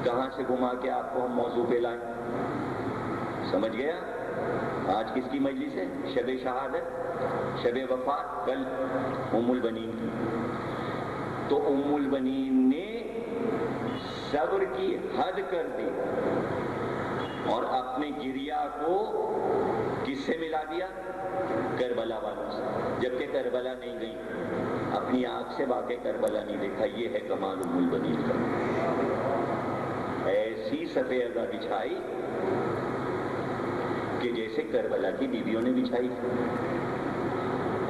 S1: کہاں سے گھما کے آپ کو ہم موضوع پہ لائیں؟ سمجھ گیا؟ آج کس کی مجلس ہے؟ شب شہادت، شب وفات، کل ام البنین کی۔ تو ام البنین نے صبر کی حد کر دی اور اپنے گریہ کو کس سے ملا دیا؟ کربلا والوں سے، جبکہ کربلا نہیں گئی، اپنی آنکھ سے واقع کربلا نہیں دیکھا۔ یہ ہے کمال ام البنین کا، ایسی سفیدہ بچھائی کہ جیسے کربلا کی بیویوں نے بچھائی،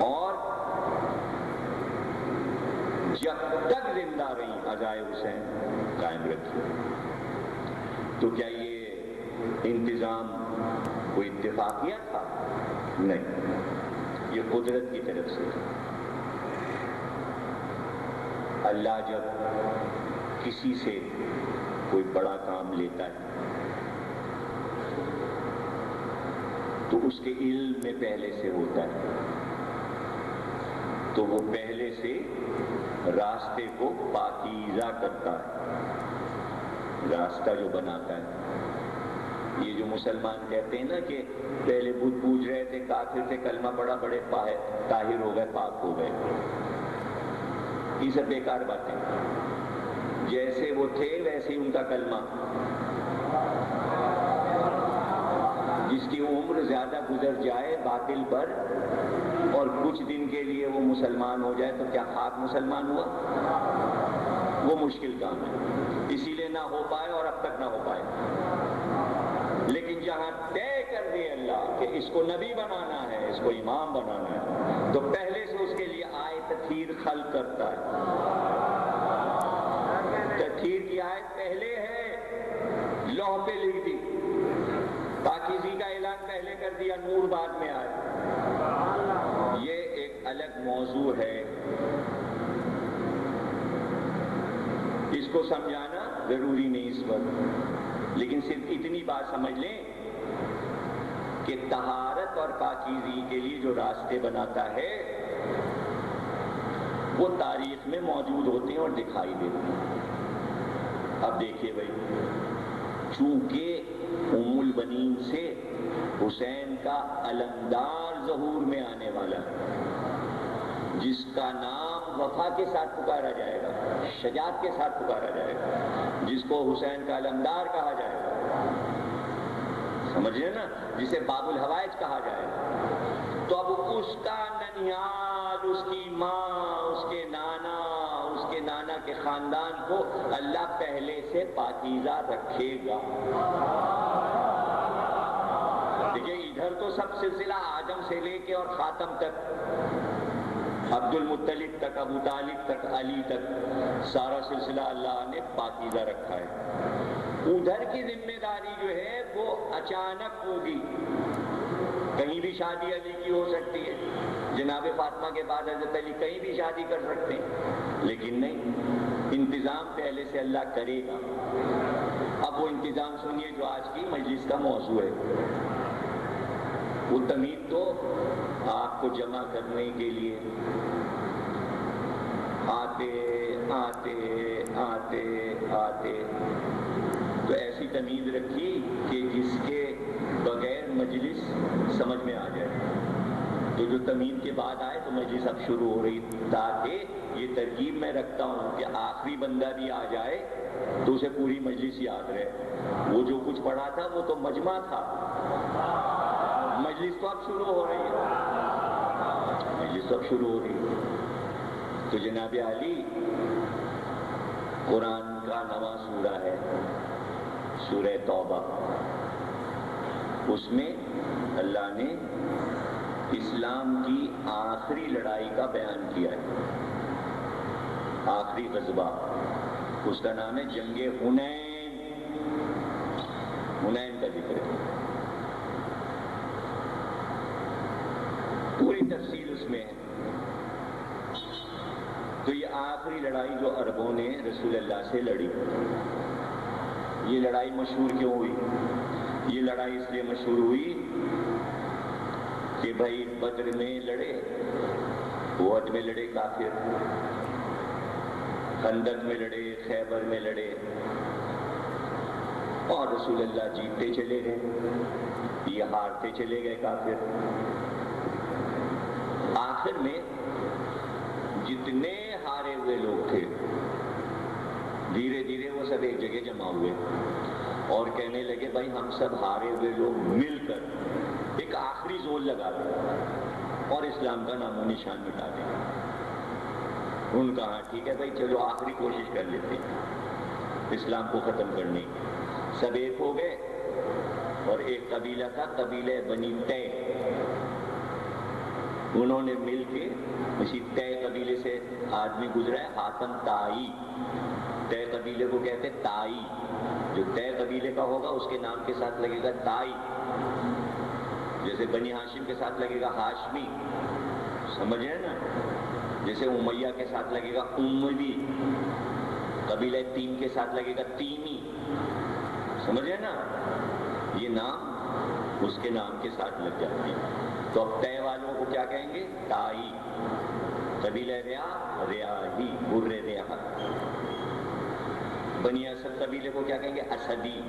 S1: اور جب تک زندہ رہی عزائے حسین قائم رکھی۔ تو کیا یہ انتظام کوئی اتفاقیہ تھا؟ نہیں، یہ قدرت کی طرف سے تھا۔ اللہ جب کسی سے کوئی بڑا کام لیتا ہے تو اس کے علم میں پہلے سے ہوتا ہے، تو وہ پہلے سے راستے کو پاکیزہ کرتا ہے، راستہ جو بناتا ہے۔ یہ جو مسلمان کہتے ہیں نا کہ پہلے بت پوج رہے تھے، کافر تھے، کلمہ پڑھا، بڑے طاہر ہو گئے، پاک ہو گئے، یہ سب بیکار باتیں۔ جیسے وہ تھے ویسے ان کا کلمہ، جس کی عمر زیادہ گزر جائے باطل پر اور کچھ دن کے لیے وہ مسلمان ہو جائے تو کیا خاک مسلمان ہوا؟ وہ مشکل کام ہے، اسی لیے نہ ہو پائے اور اب تک نہ ہو پائے۔ لیکن جہاں طے کر دے اللہ کہ اس کو نبی بنانا ہے، اس کو امام بنانا ہے، تو پہلے سے اس کے لیے آیت تطہیر خلق کرتا ہے۔ تطہیر کی آیت پہلے ہے، لوح پہ لکھ دی، پاکیزی کا اعلان پہلے کر دیا، نور بعد میں آئے۔ یہ ایک الگ موضوع ہے، اس کو سمجھانا ضروری نہیں اس وقت، لیکن صرف اتنی بات سمجھ لیں کہ طہارت اور پاکیزی کے لیے جو راستے بناتا ہے وہ تاریخ میں موجود ہوتے ہیں اور دکھائی دیتے ہیں۔ اب دیکھیے بھائی، چونکہ ام البنین سے حسین کا علمدار ظہور میں آنے والا ہے، جس کا نام وفا کے ساتھ پکارا جائے گا، شجاعت کے ساتھ پکارا جائے گا، جس کو حسین کا علمدار کہا جائے گا، سمجھ رہے نا، جسے باب الحوائج کہا جائے گا، تو اب اس کا ننیال، اس کی ماں، اس کے نانا، اس کے نانا کے خاندان کو اللہ پہلے سے پاکیزہ رکھے گا۔ دیکھیے ادھر تو سب سلسلہ آدم سے لے کے اور خاتم تک، عبد المطلب تک، ابو طالب تک، علی تک، سارا سلسلہ اللہ نے پاکیزہ رکھا ہے۔ ادھر کی ذمہ داری جو ہے وہ اچانک ہوگی، کہیں بھی شادی علی کی ہو سکتی ہے، جناب فاطمہ کے بعد حضرت علی کہیں بھی شادی کر سکتے ہیں، لیکن نہیں، انتظام پہلے سے اللہ کرے گا۔ اب وہ انتظام سنیے جو آج کی مجلس کا موضوع ہے۔ وہ تمید تو آپ کو جمع کرنے کے لیے آتے آتے آتے آتے تو ایسی تمیز رکھی کہ جس کے بغیر مجلس سمجھ میں آ جائے، تو جو تمیز کے بعد آئے تو مجلس اب شروع ہو رہی، تاکہ یہ ترکیب میں رکھتا ہوں کہ آخری بندہ بھی آ جائے تو اسے پوری مجلس یاد رہے۔ وہ جو کچھ پڑھا تھا وہ تو مجمع تھا، مجلس تو اب شروع ہو رہی ہے، مجلس تو اب شروع ہو رہی ہے۔ تو جناب عالی قرآن کا نواں سورہ ہے، سورہ توبہ۔ اس میں اللہ نے اسلام کی آخری لڑائی کا بیان کیا ہے، آخری غزوہ، اس کا نام ہے جنگ حنین۔ حنین کا ذکر ہے، پوری تفصیل اس میں ہے۔ تو یہ آخری لڑائی جو عربوں نے رسول اللہ سے لڑی، یہ لڑائی مشہور کیوں ہوئی؟ یہ لڑائی اس لیے مشہور ہوئی کہ بھائی بدر میں لڑے، احد میں لڑے کافر، خندق میں لڑے، خیبر میں لڑے، اور رسول اللہ جیتتے چلے گئے، یہ ہارتے چلے گئے کافر۔ آخر میں جتنے ہارے ہوئے لوگ تھے دھیرے دھیرے وہ سب ایک جگہ جمع ہوئے اور کہنے لگے بھائی ہم سب ہارے ہوئے لوگ مل کر ایک آخری زور لگا دیں اور اسلام کا نام و نشان مٹا دیں۔ ان کا ہاں ٹھیک ہے بھائی چلو آخری کوشش کر لیتے ہیں اسلام کو ختم کرنے کی۔ سب ایک ہو گئے اور ایک قبیلہ تھا، قبیلہ بنی تے، انہوں نے مل کے، اسی تے قبیلے سے آدمی گزرا ہے حاتم تائی، تے قبیلے کو کہتے تائی، جو تے قبیلے کا ہوگا اس کے نام کے ساتھ لگے گا تائی، جیسے بنی ہاشم کے ساتھ لگے گا ہاشمی، سمجھ رہے نا؟ جیسے امیہ کے ساتھ لگے گا اموی، قبیلہ تیم کے ساتھ لگے گا تیمی، سمجھ رہے نا؟ یہ نام اس کے نام کے ساتھ لگ جاتی ہے۔ تو اب تے والوں کو کیا کہیں گے؟ تائی، قبیلہ ریا، ریاہی، برے ریا۔ بنی اسد قبیلے کو کیا کہیں گے؟ اسدی۔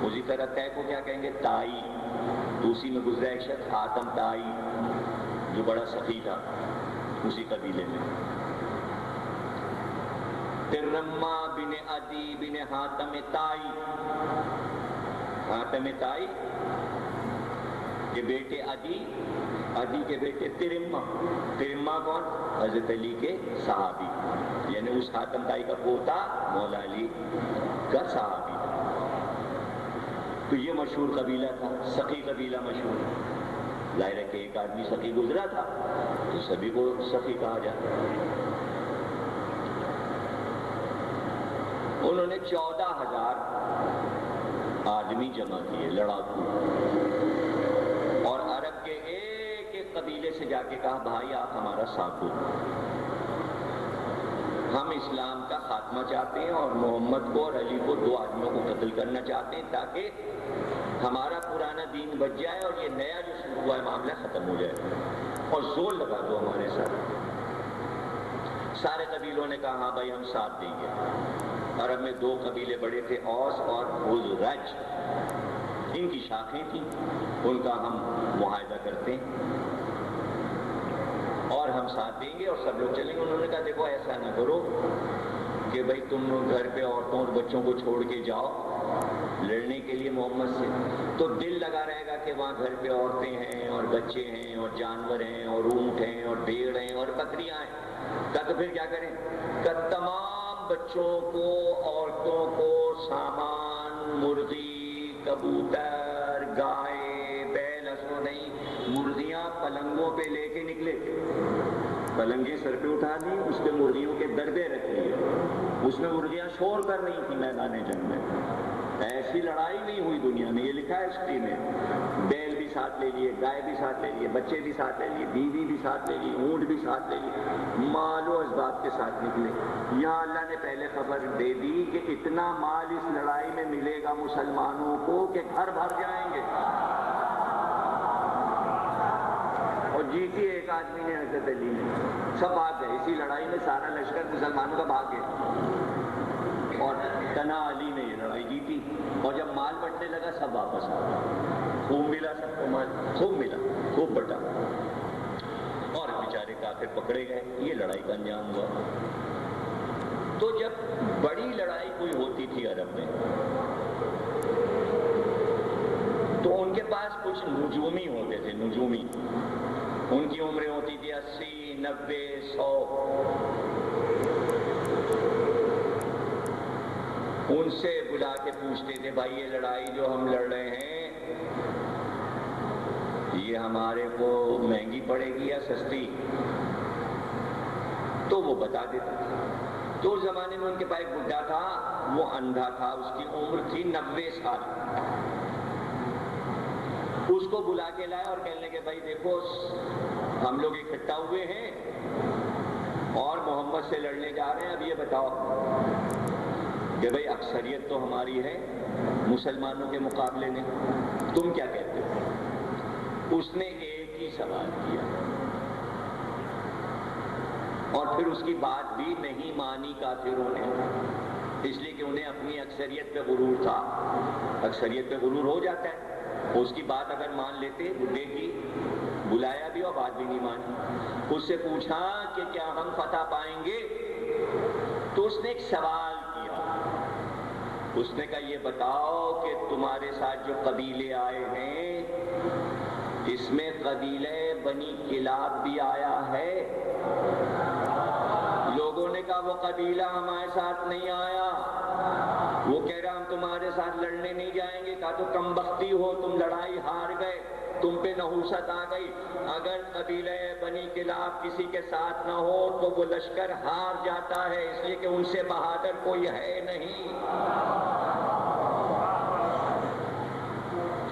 S1: اسی طرح تے کو کیا کہیں گے؟ تائی۔ تو اسی میں گزرا ایک شخص حاتم تائی جو بڑا سخی تھا اسی قبیلے میں۔ پھر رما بن عدی بن حاتم تائی، حاتم تائی کے بیٹے عدی، عدی کے بیٹے ترما، ترما کون؟ حضرت علی کے صحابی، یعنی اس حاتم تائی کا پوتا مولا علی کا صحابی تھا۔ تو یہ مشہور قبیلہ تھا، سخی قبیلہ مشہور، ظاہر ہے کہ ایک آدمی سخی گزرا تھا تو سبھی کو سخی کہا جاتا۔ انہوں نے 14,000 آدمی جمع کیے، لڑاکو، اور عرب کے ایک ایک قبیلے سے جا کے کہا بھائی آپ ہمارا ساتھ دو، ہم اسلام کا خاتمہ چاہتے ہیں اور محمد کو اور علی کو، دو آدمیوں کو قتل کرنا چاہتے ہیں تاکہ ہمارا پرانا دین بچ جائے اور یہ نیا جو شروع ہوا ہے معاملہ ختم ہو جائے، اور زور لگا دو ہمارے ساتھ۔ سارے قبیلوں نے کہا ہاں بھائی ہم ساتھ دیں گے۔ عرب میں دو قبیلے بڑے تھے، اوس اور خزرج، ان کی شاخیں تھیں، ان کا ہم معاہدہ کرتے ہیں اور ہم ساتھ دیں گے اور سب لوگ چلیں گے۔ انہوں نے کہا دیکھو ایسا نہ کرو کہ بھائی تم گھر پہ عورتوں اور بچوں کو چھوڑ کے جاؤ لڑنے کے لیے محمد سے، تو دل لگا رہے گا کہ وہاں گھر پہ عورتیں ہیں اور بچے ہیں اور جانور ہیں اور اونٹ ہیں اور بھیڑ ہیں اور بکریاں ہیں، تو پھر کیا کریں؟ کہ تمام بچوں کو، عورتوں کو، سامان، مرغی، کبوتر، گائے، بیل، اسو نہیں، مرغیاں پلنگوں پہ لے کے نکلے، پلنگیں سر پہ اٹھا دی، اس پہ مرغیوں کے دربے رکھ لیے، اس میں مرغیاں شور کر رہی تھیں میدان جنگ میں۔ ایسی لڑائی نہیں ہوئی دنیا میں، یہ لکھا ہے ہسٹری میں۔ بیل بھی ساتھ لے لیے، گائے بھی ساتھ لے لیے، بچے بھی ساتھ لے لیے، بیوی بھی ساتھ لے لی، اونٹ بھی ساتھ لے لیے، مال و اسباب کے ساتھ نکلے۔ یہاں اللہ نے پہلے خبر دے دی کہ اتنا مال اس لڑائی میں ملے گا مسلمانوں کو کہ گھر بھر جائیں گے۔ اور جیتی ایک آدمی نے، حضرت علی نے، سب بھاگ گئے اسی لڑائی میں، سارا لشکر مسلمانوں کا بھاگ گیا اور تنا علی نے یہ لڑائی جیتی۔ اور جب مال بٹنے لگا سب واپس آ گئے، خوب ملا سب کو، مال خوب ملا، خوب بٹا، اور بیچارے کافر پکڑے گئے، یہ لڑائی کا انجام ہوا۔ تو جب بڑی لڑائی کوئی ہوتی تھی عرب میں تو ان کے پاس کچھ نجومی ہوتے تھے، نجومی، ان کی عمریں ہوتی تھی 80، 90، 100۔ ان سے بلا کے پوچھتے تھے بھائی یہ لڑائی جو ہم لڑ رہے ہیں یہ ہمارے کو مہنگی پڑے گی یا سستی؟ تو وہ بتا دیتا تھا۔ تو اس زمانے میں ان کے پاس ایک بڈھا تھا، وہ اندھا تھا، اس کی عمر تھی 90 سال۔ اس کو بلا کے لائے اور کہنے لگے بھائی دیکھو ہم لوگ اکٹھا ہوئے ہیں اور محمد سے لڑنے جا رہے ہیں، اب یہ بتاؤ کہ بھائی اکثریت تو ہماری ہے مسلمانوں کے مقابلے میں، تم کیا کہتے ہو؟ اس نے ایک ہی سوال کیا اور پھر اس کی بات بھی نہیں مانی کافروں نے، اس لیے کہ انہیں اپنی اکثریت پہ غرور تھا۔ اکثریت پہ غرور ہو جاتا ہے، اس کی بات اگر مان لیتے، بڈھے کی بلایا بھی اور بات بھی نہیں مانی۔ اس سے پوچھا کہ کیا ہم فتح پائیں گے؟ تو اس نے ایک سوال کیا، اس نے کہا یہ بتاؤ کہ تمہارے ساتھ جو قبیلے آئے ہیں اس میں قبیلہ بنی کلاب بھی آیا ہے؟ لوگوں نے کہا وہ قبیلہ ہمارے ساتھ نہیں آیا، وہ کہہ رہا ہم تمہارے ساتھ لڑنے نہیں جائیں گے۔ کہا تو کم بختی ہو، تم لڑائی ہار گئے، تم پہ نحوست آ گئی۔ اگر قبیلہ بنی کلاب کسی کے ساتھ نہ ہو تو وہ لشکر ہار جاتا ہے، اس لیے کہ ان سے بہادر کوئی ہے نہیں۔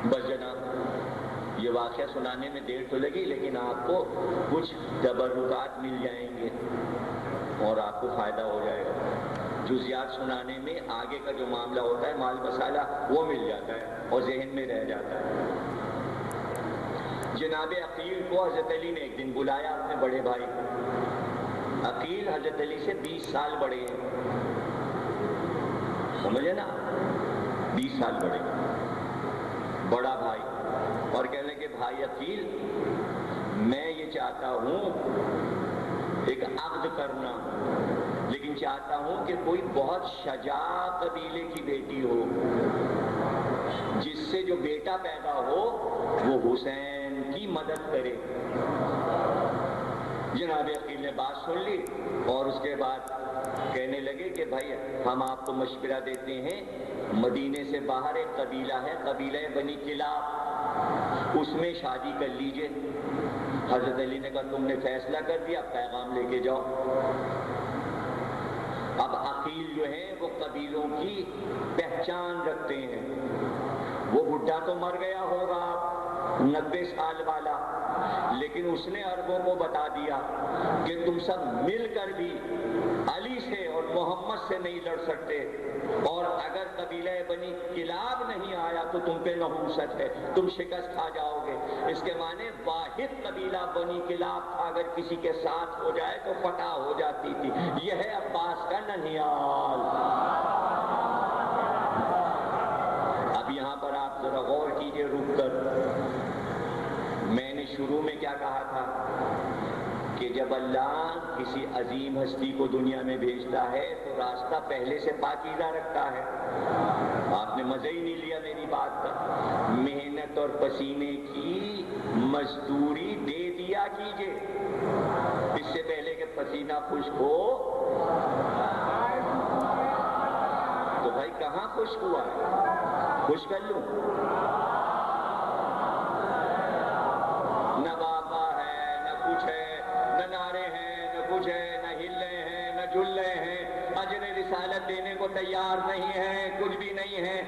S1: بس جناب یہ واقعہ سنانے میں دیر تو لگی، لیکن آپ کو کچھ تبرکات مل جائیں گے اور آپ کو فائدہ ہو جائے گا۔ جزیات سنانے میں آگے کا جو معاملہ ہوتا ہے مال مسالہ وہ مل جاتا ہے اور ذہن میں رہ جاتا ہے۔ جناب عقیل کو حضرت علی نے ایک دن بلایا، اپنے بڑے بھائی کو۔ عقیل حضرت علی سے 20 سال بڑے ہیں، سمجھے نا، 20 سال بڑے، بڑا بھائی، اور کہنے کہ بھائی عقیل میں یہ چاہتا ہوں ایک عقد کرنا، لیکن چاہتا ہوں کہ کوئی بہت شجاع قبیلے کی بیٹی ہو، جس سے جو بیٹا پیدا ہو وہ حسین کی مدد کرے۔ جناب عقیل نے بات سن لی اور اس کے بعد کہنے لگے کہ بھائی ہم آپ کو مشورہ دیتے ہیں، مدینے سے باہر ایک قبیلہ ہے، قبیلہ بنی کلاب، اس میں شادی کر لیجئے۔ حضرت علی نے کہا تم نے فیصلہ کر دیا، پیغام لے کے جاؤ۔ اب عقیل جو ہیں وہ قبیلوں کی پہچان رکھتے ہیں۔ وہ بڈھا تو مر گیا ہوگا 90 سال والا، لیکن اس نے عربوں کو بتا دیا کہ تم سب مل کر بھی علی سے اور محمد سے نہیں لڑ سکتے، اور اگر قبیلہ بنی کلاب نہیں آیا تو تم پہ نحوست ہے، تم شکست کھا جاؤ گے۔ اس کے معنی واحد قبیلہ بنی کلاب تھا، اگر کسی کے ساتھ ہو جائے تو فتح ہو جاتی تھی۔ یہ ہے عباس کا ننیال۔ اب یہاں پر آپ ذرا غور کیجئے رک کر، میں نے شروع میں کیا کہا تھا کہ جب اللہ کسی عظیم ہستی کو دنیا میں بھیجتا ہے تو راستہ پہلے سے پاکیزہ رکھتا ہے۔ آپ نے مزہ ہی نہیں لیا میری بات کا۔ محنت اور پسینے کی مزدوری دے دیا کیجئے، اس سے پہلے کہ پسینہ خشک ہو۔ تو بھائی کہاں خشک ہوا ہے؟ خشک کر لوں؟ نہ باقا ہے، نہ کچھ ہے، نہ نعرے ہیں، نہ کچھ ہے، نہ ہلے ہیں، نہ جلے ہیں، اجر رسالت دینے کو تیار نہیں ہے، کچھ بھی نہیں ہے۔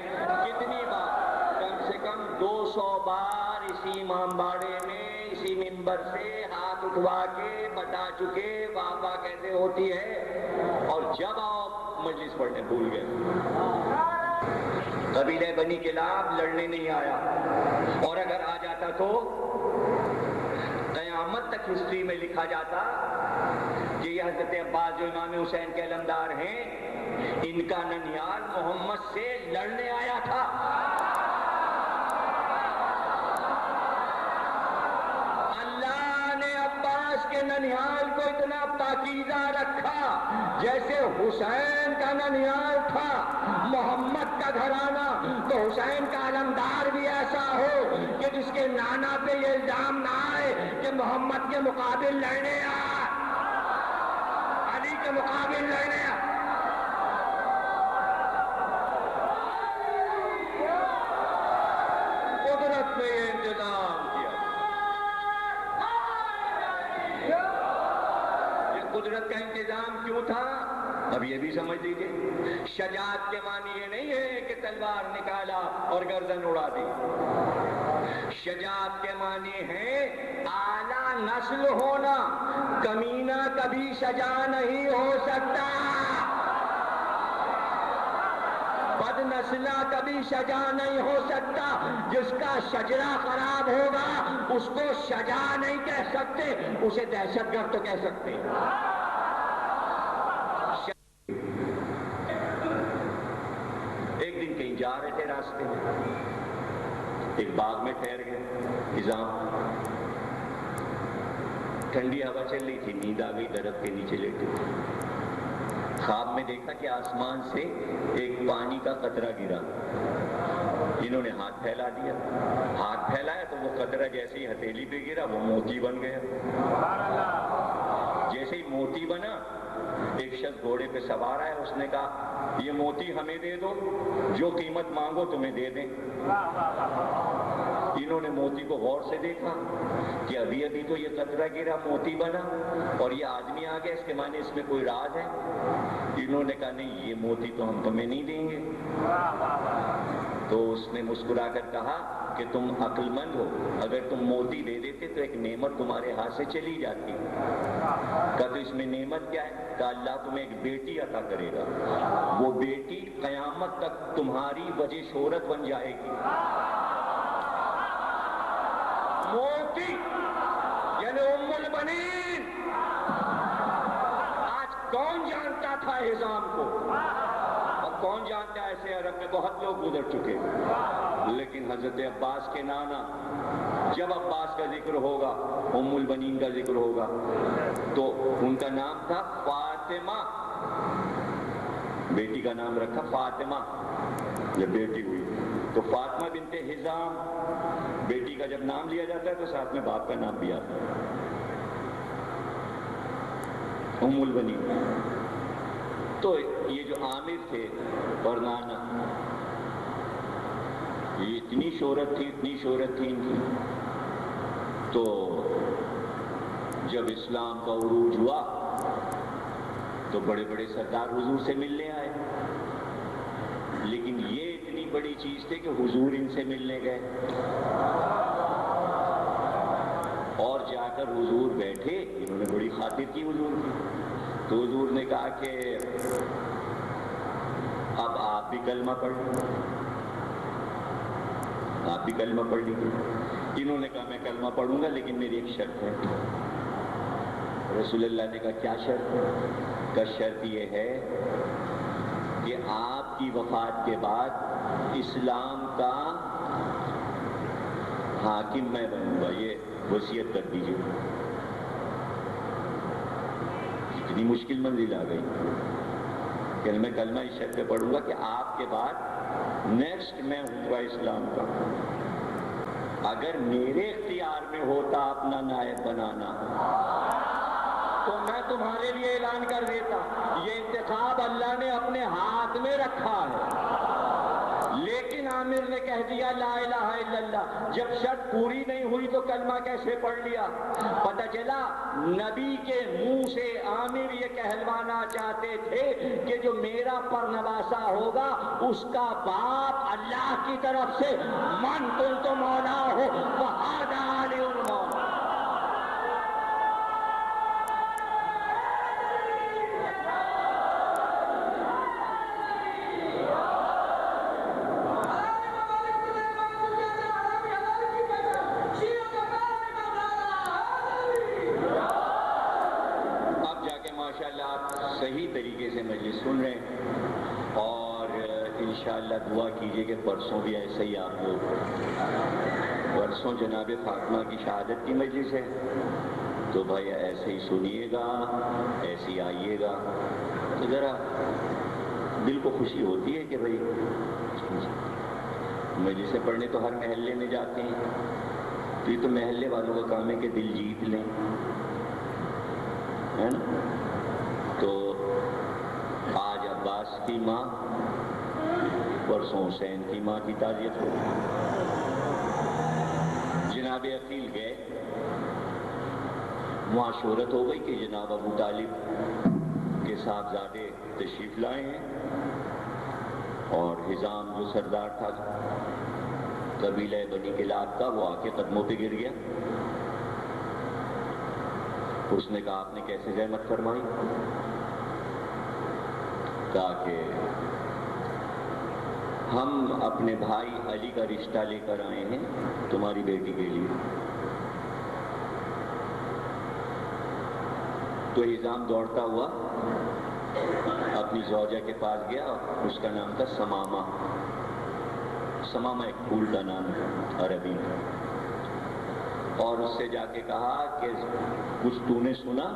S1: کتنی بار، کم سے کم 200 بار اسی امام باڑے میں اسی منبر سے ہاتھ اٹھوا کے بتا چکے واقعہ کیسے ہوتی ہے، اور جب آپ مجلس پڑھنے بھول گئے۔ قبیلہ بنی کلاب لڑنے نہیں آیا، اور اگر آ جاتا تو قیامت تک ہسٹری میں لکھا جاتا کہ یہ حضرت عباس جو امام حسین کے علمدار ہیں، ان کا ننیال محمد سے لڑنے آیا تھا۔ اللہ نے عباس کے ننیال کو اتنا پاکیزہ رکھا جیسے حسین کا ننیال تھا محمد کا گھرانہ، تو حسین کا علمدار بھی ایسا ہو کہ جس کے نانا پہ یہ الزام نہ آئے کہ محمد کے مقابل لڑنے آ، علی کے مقابل لڑنے آ۔ قدرت نے یہ انتظام کیا۔ یہ قدرت کا انتظام کیوں تھا؟ اب یہ بھی سمجھ لیجیے، شجاعت کے معنی یہ نہیں ہے کہ تلوار نکالا اور گردن اڑا دی، شجاعت کے معنی ہے اعلیٰ نسل ہونا۔ کمینہ کبھی شجاع نہیں ہو سکتا، بد نسلہ کبھی شجاع نہیں ہو سکتا۔ جس کا شجرہ خراب ہوگا اس کو شجاع نہیں کہہ سکتے، اسے دہشت گرد تو کہہ سکتے۔ ایک دن کہیں جا رہے تھے، راستے میں ایک باغ میں ٹھہر گئے، نظام ٹھنڈی ہوا چل رہی تھی، نیند آ گئی، درخت کے نیچے لیٹے۔ خواب میں دیکھا کہ آسمان سے ایک پانی کا قطرہ گرا، انہوں نے ہاتھ پھیلا دیا، ہاتھ پھیلایا تو وہ قطرہ جیسے ہی ہتھیلی پہ گرا وہ موتی بن گیا۔ جیسے ہی موتی بنا، ایک شخص گھوڑے پہ سوار آیا، اس نے کہا یہ موتی ہمیں دے دو، جو قیمت مانگو تمہیں دے دیں۔ انہوں نے موتی کو غور سے دیکھا کہ ابھی ابھی تو یہ قطرہ گرا، موتی بنا، اور یہ آدمی آ گیا، اس کے معنی اس میں کوئی راز ہے۔ انہوں نے کہا نہیں، یہ موتی تو ہم تمہیں نہیں دیں گے۔ تو اس نے مسکرا کر کہا کہ تم عقل مند ہو، اگر تم موتی دے دیتے تو ایک نعمت تمہارے ہاتھ سے چلی جاتی۔ کہا تو اس میں نعمت کیا ہے؟ کہا اللہ تمہیں ایک بیٹی عطا کرے گا، وہ بیٹی قیامت تک تمہاری وجہ شہرت بن جائے گی۔ موتی یعنی ام البنین۔ آج کون جانتا تھا حزام کو؟ اب کون جانتا ہے؟ ایسے عرب میں بہت لوگ گزر چکے، لیکن حضرت عباس کے نانا، جب عباس کا ذکر ہوگا، ام البنین کا ذکر ہوگا، تو ان کا نام تھا فاطمہ، بیٹی کا نام رکھا فاطمہ۔ جب بیٹی ہوئی تو فاطمہ بنت حزام، بیٹی کا جب نام لیا جاتا ہے تو ساتھ میں باپ کا نام بھی آتا ہے، ام البنین۔ تو یہ جو عامر تھے اور نانا، یہ اتنی شہرت تھی، اتنی شہرت تھی ان کی، تو جب اسلام کا عروج ہوا تو بڑے بڑے سردار حضور سے ملنے آئے، لیکن یہ اتنی بڑی چیز تھی کہ حضور ان سے ملنے گئے، اور جا کر حضور بیٹھے، انہوں نے بڑی خاطر کی حضور کی، تو حضور نے کہا کہ اب آپ بھی کلمہ پڑھ لیجیے، آپ بھی کلمہ پڑھ لیجیے۔ انہوں نے کہا میں کلمہ پڑھوں گا لیکن میری ایک شرط ہے۔ رسول اللہ نے کہا کیا شرط ہے؟ کہ شرط یہ ہے کہ آپ کی وفات کے بعد اسلام کا حاکم میں بنوں گا، یہ وصیت کر دیجیے۔ اتنی مشکل منزل آ گئی کہ میں کلمہ اس شرط پہ پڑھوں گا کہ آپ کے بعد نیکسٹ میں ہوں گا اسلام کا، اگر میرے اختیار میں ہوتا اپنا نائب بنانا تو میں تمہارے لیے اعلان کر دیتا۔ یہ انتخاب اللہ نے اپنے ہاتھ میں رکھا ہے، لیکن عامر نے کہہ دیا لا الہ الا اللہ۔ جب شرط پوری نہیں ہوئی تو کلمہ کیسے پڑھ لیا؟ پتہ چلا نبی کے منہ سے عامر یہ کہلوانا چاہتے تھے کہ جو میرا پرنواسا ہوگا اس کا باپ اللہ کی طرف سے من کنت مولا ہو وہذا علی المولا۔ صحیح طریقے سے مجلس سن رہے ہیں، اور انشاءاللہ دعا کیجئے کہ پرسوں بھی ایسا ہی آپ لوگ، پرسوں جناب فاطمہ کی شہادت کی مجلس ہے، تو بھائی ایسے ہی سنیے گا، ایسے ہی آئیے گا، تو ذرا دل کو خوشی ہوتی ہے کہ بھائی مجلسیں پڑھنے تو ہر محلے میں جاتے ہیں، تو یہ تو محلے والوں کا کام ہے کہ دل جیت لیں، ہے نا؟ تو آج عباس کی ماں، پرسوں حسین کی ماں کی تعزیت ہو، جناب عقیل گئے، وہاں شہرت ہو گئی کہ جناب ابو طالب کے صاحبزادے تشریف لائے ہیں، اور حزام جو سردار تھا قبیلہ بنی کلاب کا، وہ آ کے قدموں پہ گر گیا۔ اس نے کہا آپ نے کیسے زحمت فرمائی؟ کہا کہ ہم اپنے بھائی علی کا رشتہ لے کر آئے ہیں تمہاری بیٹی کے لیے۔ تو حزام دوڑتا ہوا اپنی زوجہ کے پاس گیا، اس کا نام تھا سمامہ۔ سمامہ ایک پھول کا نام ہے عربی میں، اور اس سے جا کے کہا کہ کچھ تو نے سنا؟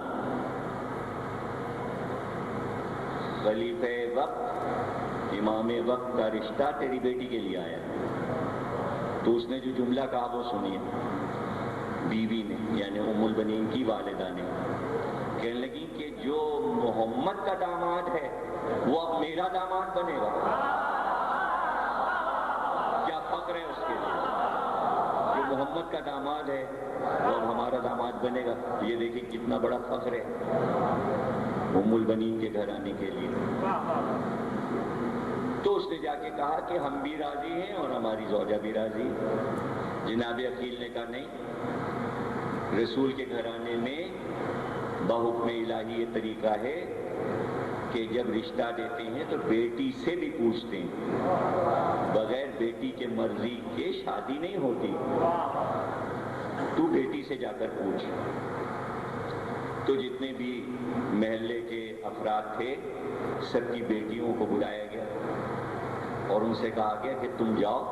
S1: خلیفہ وقت، امام وقت کا رشتہ تیری بیٹی کے لیے آیا۔ تو اس نے جو جملہ کہا وہ سنیے، بیوی نے یعنی ام البنین کی والدہ نے کہنے لگی کہ جو محمد کا داماد ہے وہ اب میرا داماد بنے گا۔ کیا فخر ہے اس کے لیے، جو محمد کا داماد ہے وہ اب ہمارا داماد بنے گا۔ یہ دیکھیں کتنا بڑا فخر ہے ام البنین کے گھرانے کے لیے۔ تو اس نے جا کے کہا کہ ہم بھی راضی ہیں اور ہماری زوجہ بھی راضی ہے۔ جناب عقیل نے کہا نہیں، رسول کے گھرانے میں بحکم الہی یہ طریقہ ہے کہ جب رشتہ دیتے ہیں تو بیٹی سے بھی پوچھتے ہیں، بغیر بیٹی کے مرضی کے شادی نہیں ہوتی، تو بیٹی سے جا کر پوچھ۔ تو جتنے بھی محلے کے افراد تھے سب کی بیٹیوں کو بلایا گیا اور ان سے کہا گیا کہ تم جاؤ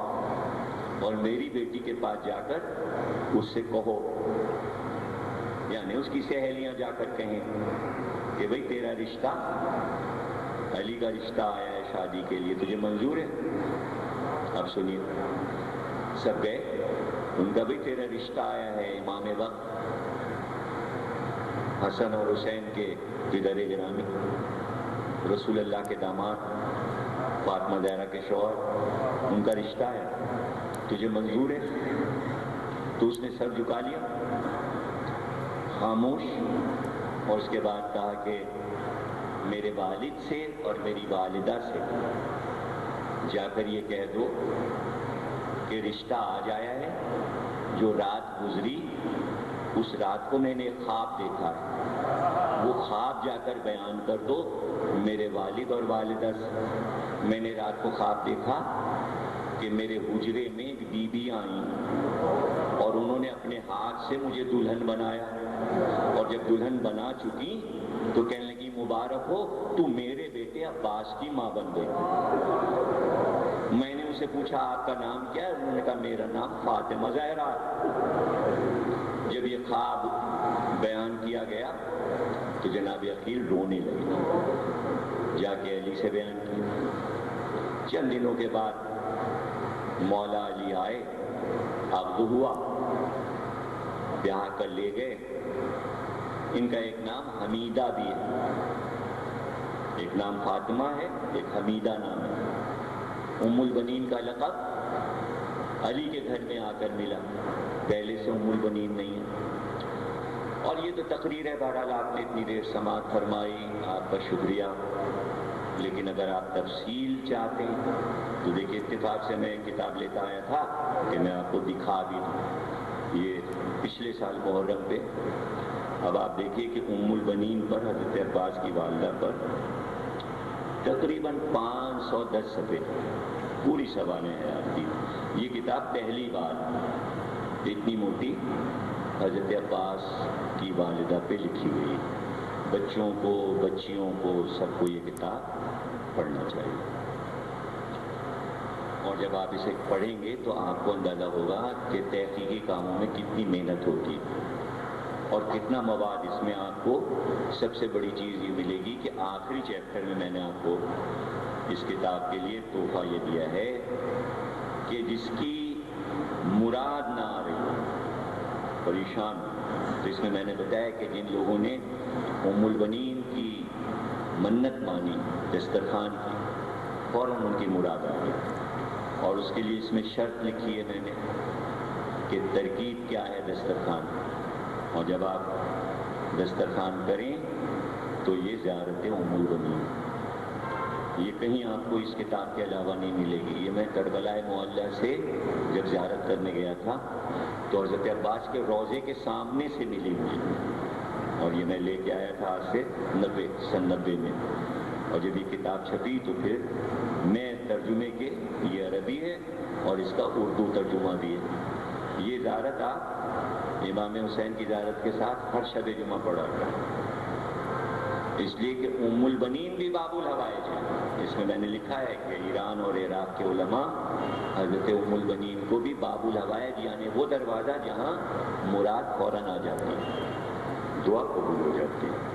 S1: اور میری بیٹی کے پاس جا کر اس سے کہو، یعنی اس کی سہیلیاں جا کر کہیں کہ بھئی تیرا رشتہ، علی کا رشتہ آیا ہے شادی کے لیے، تجھے منظور ہے؟ اب سنیے، سب گئے، ان کا بھی تیرا رشتہ آیا ہے امام وقت حسن اور حسین کے پدر گرامی، رسول اللہ کے داماد، فاطمہ زہرا کے شوہر، ان کا رشتہ ہے، تجھے منظور ہے؟ تو اس نے سر جھکا لیا، خاموش، اور اس کے بعد کہا کہ میرے والد سے اور میری والدہ سے جا کر یہ کہہ دو کہ رشتہ آ جایا ہے، جو رات گزری اس رات کو میں نے خواب دیکھا ہے، وہ خواب جا کر بیان کر دو میرے والد اور والدہ سے۔ میں نے رات کو خواب دیکھا کہ میرے حجرے میں ایک بی بی آئیں اور انہوں نے اپنے ہاتھ سے مجھے دلہن بنایا، اور جب دلہن بنا چکی تو کہنے لگی مبارک ہو تو میرے بیٹے عباس کی ماں بن گئی۔ میں نے ان سے پوچھا آپ کا نام کیا ہے؟ انہوں نے کہا میرا نام فاطمہ زہرا ہے۔ جب یہ خواب بیان کیا گیا تو جناب عقیل رونے لگے، جا کے علی سے بیان کیا۔ چند دنوں کے بعد مولا علی آئے، عقد ہوا، بیاہ کر لے گئے۔ ان کا ایک نام حمیدہ بھی ہے، ایک نام فاطمہ ہے، ایک حمیدہ نام ہے۔ ام البنین کا لقب علی کے گھر میں آ کر ملا، پہلے سے ام البنین نہیں ہے۔ اور یہ تو تقریر ہے، بہرحال آپ نے اتنی دیر سماعت فرمائی، آپ کا شکریہ، لیکن اگر آپ تفصیل چاہتے ہیں تو دیکھیے اتفاق سے میں ایک کتاب لیتا آیا تھا کہ میں آپ کو دکھا بھی دوں، یہ پچھلے سال محرم پہ۔ اب آپ دیکھیے کہ ام البنین پر، حضرت عباس کی والدہ پر تقریباً 510 صفحے پوری سوانح حیات کی یہ کتاب پہلی بار اتنی موٹی حضرت عباس کی والدہ پہ لکھی گئی۔ بچوں کو، بچیوں کو، سب کو یہ کتاب پڑھنا چاہیے، اور جب آپ اسے پڑھیں گے تو آپ کو اندازہ ہوگا کہ تحقیقی کاموں میں کتنی محنت ہوتی ہے۔ اور کتنا مواد اس میں آپ کو. سب سے بڑی چیز یہ ملے گی کہ آخری چیپٹر میں نے آپ کو اس کتاب کے لیے تحفہ یہ دیا ہے کہ جس کی مراد نہ آ رہی پریشان. تو اس میں نے بتایا کہ جن لوگوں نے ام البنین کی منت مانی دسترخوان کی، فوراً ان کی مراد آ گئی. اور اس کے لیے اس میں شرط لکھی ہے میں نے کہ ترکیب کیا ہے دسترخوان. اور جب آپ دسترخوان کریں تو یہ زیارت ام البنین. یہ کہیں آپ کو اس کتاب کے علاوہ نہیں ملے گی. یہ میں کربلا معلیٰ سے جب زیارت کرنے گیا تھا تو حضرت عباس کے روضے کے سامنے سے ملی مجھے، اور یہ میں لے کے آیا تھا آج سے سن 90 میں. اور جب یہ کتاب چھپی تو پھر میں ترجمے کے، یہ عربی ہے اور اس کا اردو ترجمہ بھی ہے. یہ زیارت آپ امام حسین کی زیارت کے ساتھ ہر شب جمعہ پڑھا تھا، اس لیے کہ ام البنین بھی باب الحوائج ہے. اس میں نے لکھا ہے کہ ایران اور عراق کے علماء حضرت ام البنین کو بھی باب الحوائج، یعنی وہ دروازہ جہاں مراد فوراً آ جاتی ہے، دعا قبول ہو جاتی ہے.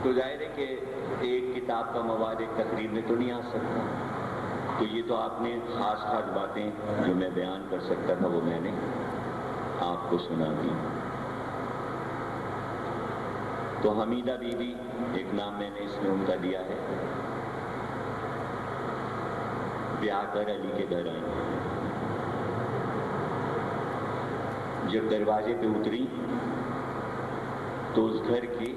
S1: تو ظاہر ہے کہ ایک کتاب کا مواد ایک تقریب میں تو نہیں آ سکتا. تو یہ تو آپ نے خاص خاص باتیں جو میں بیان کر سکتا تھا وہ میں نے آپ کو سنا دی. تو حمیدہ بی بی ایک نام میں نے اس میں ان کا دیا ہے. بیاہ کر علی کے گھر آئی. جب دروازے پہ اتری تو اس گھر کی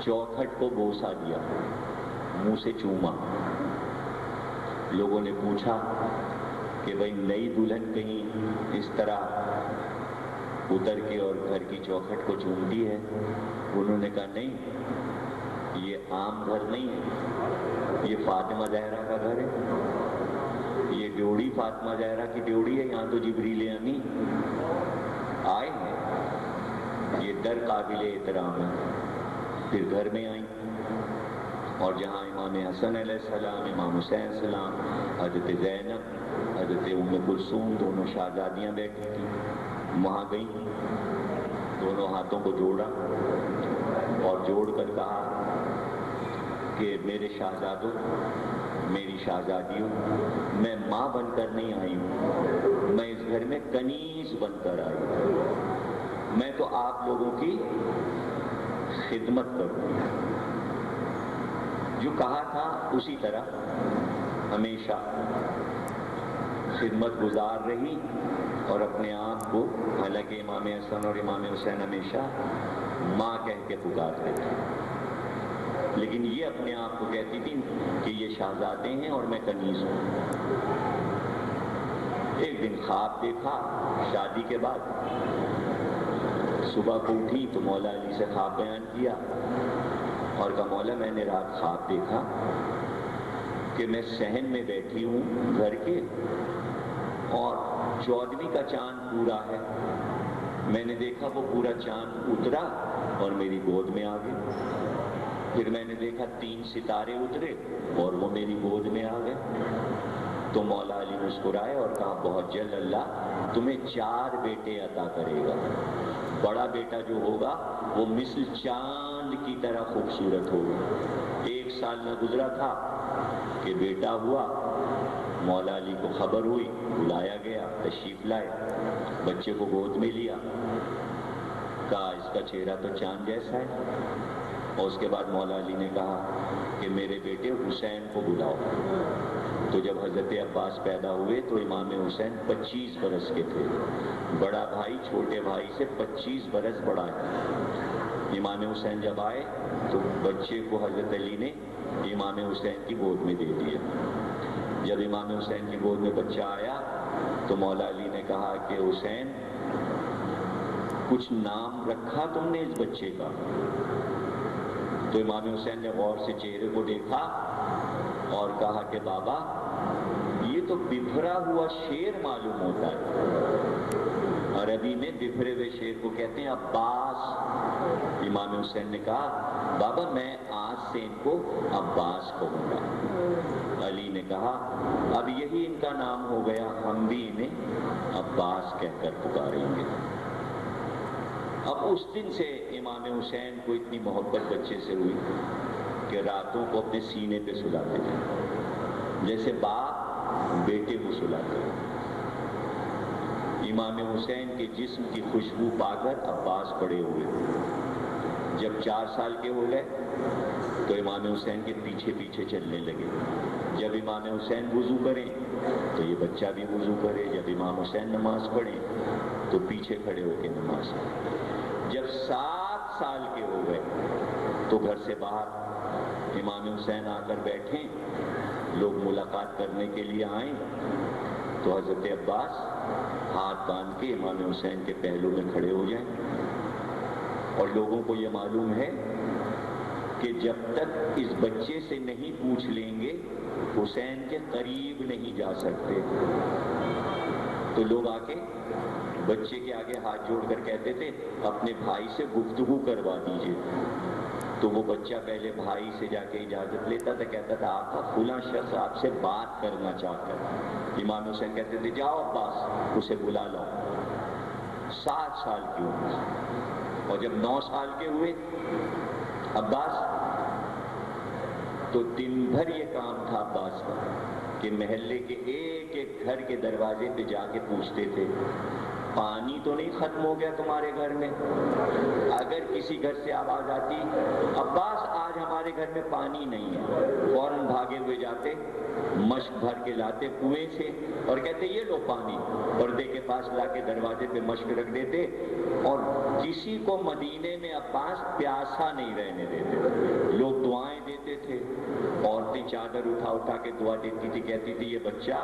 S1: چوکھٹ کو بوسہ دیا، منہ سے چوما. لوگوں نے پوچھا کہ بھئی نئی دلہن کہیں اس طرح اتر کے اور گھر کی چوکھٹ کو چومتی ہے؟ انہوں نے کہا نہیں، یہ عام گھر نہیں ہے، یہ فاطمہ زہرا کا گھر ہے. یہ ڈیوڑی فاطمہ زہرا کی ڈیوڑی ہے، یہاں تو جبریل امی آئے ہیں، یہ در قابل احترام ہے. پھر گھر میں آئیں اور جہاں امام حسن علیہ السلام، امام حسین علیہ السلام، حضرت زینب، حضرت ام کلثوم دونوں شہزادیاں بیٹھی تھیں، وہاں گئیں. دونوں ہاتھوں کو جوڑا اور جوڑ کر کہا کہ میرے شہزادوں، میری شہزادیوں، میں ماں بن کر نہیں آئی ہوں، میں اس گھر میں کنیز بن کر آئی ہوں. میں تو آپ لوگوں کی خدمت کروں. جو کہا تھا اسی طرح ہمیشہ خدمت گزار رہی اور اپنے آپ کو، حالانکہ امام حسن اور امام حسین ہمیشہ ماں کہہ کے پکارتے تھے، لیکن یہ اپنے آپ کو کہتی تھی کہ یہ شہزادے ہیں اور میں کنیز ہوں. ایک دن خواب دیکھا شادی کے بعد. صبح کو اٹھی تو مولا علی سے خواب بیان کیا اور کہا مولا میں نے رات خواب دیکھا کہ میں صحن میں بیٹھی ہوں گھر کے اور 14ویں کا چاند پورا ہے. میں نے دیکھا وہ پورا چاند اترا اور میری گود میں آ گیا. پھر میں نے دیکھا 3 ستارے اترے اور وہ میری گود میں آ گئے. تو مولا علی مسکرائے اور کہا بہت جلد اللہ تمہیں 4 بیٹے عطا کرے گا. بڑا بیٹا جو ہوگا وہ مثل چاند کی طرح خوبصورت ہوگا. 1 سال نہ گزرا تھا کہ بیٹا ہوا. مولا علی کو خبر ہوئی، بلایا گیا، تشریف لائے، بچے کو گود میں لیا، کہا اس کا چہرہ تو چاند جیسا ہے. اور اس کے بعد مولا علی نے کہا کہ میرے بیٹے حسین کو بلاؤ. تو جب حضرت عباس پیدا ہوئے تو امام حسین 25 برس کے تھے. بڑا بھائی چھوٹے بھائی سے 25 برس بڑا ہے. امام حسین جب آئے تو بچے کو حضرت علی نے امام حسین کی گود میں دے دیا. جب امام حسین کی گود میں بچہ آیا تو مولا علی نے کہا کہ حسین کچھ نام رکھا تم نے اس بچے کا؟ تو امام حسین نے غور سے چہرے کو دیکھا اور کہا کہ بابا یہ تو بفرا ہوا شیر معلوم ہوتا ہے. عربی میں بفرے ہوئے شیر کو کہتے ہیں عباس. امام حسین نے کہا بابا میں آج سے ان کو عباس کہوں گا. علی نے نے کہا اب یہی ان کا نام ہو گیا، ہم بھی انہیں عباس کہہ کر پکاریں گے۔ اب اس دن سے امام حسین کو اتنی محبت بچے سے ہوئی کہ راتوں کو اپنے سینے پہ سلاتے تھے، جیسے باپ بیٹے کو سلاتے ہیں۔ امام حسین کے جسم کی خوشبو پا کر عباس بڑے ہوئے۔ جب 4 سال کے ہو گئے تو امام حسین کے پیچھے پیچھے چلنے لگے۔ جب امام حسین وضو کریں تو یہ بچہ بھی وضو کرے، جب امام حسین نماز پڑھیں تو پیچھے کھڑے ہو کے نماز پڑھیں۔ جب 7 سال کے ہو گئے تو گھر سے باہر امام حسین آ کر بیٹھیں، لوگ ملاقات کرنے کے لیے آئیں تو حضرت عباس ہاتھ باندھ کے امام حسین کے پہلو میں کھڑے ہو جائیں، اور لوگوں کو یہ معلوم ہے کہ جب تک اس بچے سے نہیں پوچھ لیں گے حسین کے قریب نہیں جا سکتے۔ تو لوگ آ کے بچے کے آگے ہاتھ جوڑ کر کہتے تھے اپنے بھائی سے گفتگو کروا دیجئے۔ تو وہ بچہ پہلے بھائی سے جا کے اجازت لیتا تھا، کہتا تھا آقا فلاں شخص آپ سے بات کرنا چاہتا ہے۔ امام حسین کہتے تھے جاؤ عباس اسے بلا لاؤ۔ 7 سال کی عمر، اور جب 9 سال کے ہوئے عباس تو دن بھر یہ کام تھا عباس کا کہ محلے کے ایک ایک گھر کے دروازے پہ جا کے پوچھتے تھے پانی تو نہیں ختم ہو گیا تمہارے گھر میں؟ اگر کسی گھر سے آواز آتی عباس آج ہمارے گھر میں پانی نہیں ہے، فوراً بھاگے ہوئے جاتے، مشک بھر کے لاتے کنویں سے اور کہتے یہ لو پانی، پردے کے پاس لا کے دروازے پہ مشک رکھ دیتے، اور کسی کو مدینے میں عباس پیاسا نہیں رہنے دیتے۔ لوگ دعائیں دیتے تھے، عورتیں چادر اٹھا اٹھا کے دعا دیتی تھی، کہتی تھی یہ بچہ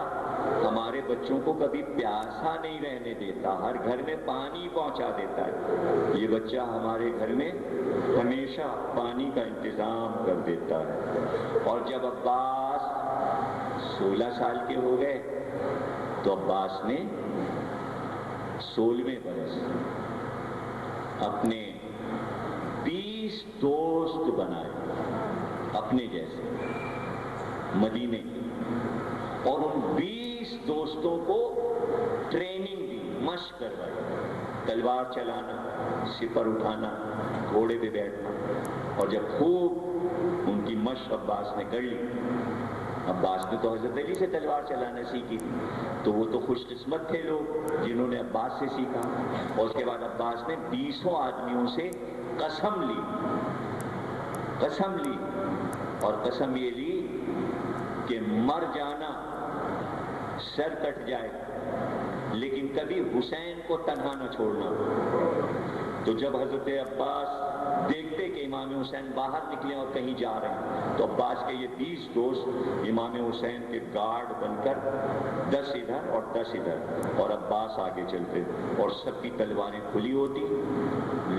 S1: ہمارے بچوں کو کبھی پیاسا نہیں رہنے دیتا، ہر گھر میں پانی پہنچا دیتا ہے، یہ بچہ ہمارے گھر میں ہمیشہ پانی کا انتظام کر دیتا ہے۔ اور جب عباس 16 سال کے ہو گئے تو عباس نے 16ویں برس اپنے 20 دوست بنائے اپنے جیسے مدینے، اور ان 20 دوستوں کو ٹریننگ دی، مشق کروائی، تلوار چلانا، سپر اٹھانا، گھوڑے پہ بیٹھنا۔ اور جب خوب ان کی مشق عباس نے کر لی، عباس نے تو حضرت علی سے تلوار چلانا سیکھی تھی، تو وہ تو خوش قسمت تھے لوگ جنہوں نے عباس سے سیکھا۔ اور اس کے بعد عباس نے 20 آدمیوں سے قسم لی، اور قسم یہ لی کہ مر جانا، سر کٹ جائے لیکن کبھی حسین کو تنہا نہ چھوڑنا۔ تو جب حضرت عباس دیکھتے کہ امام حسین باہر نکلے اور کہیں جا رہے ہیں تو عباس کے یہ 20 دوست امام حسین کے گارڈ بن کر 10 ادھر اور 10 ادھر، اور عباس آگے چلتے، اور سب کی تلواریں کھلی ہوتی،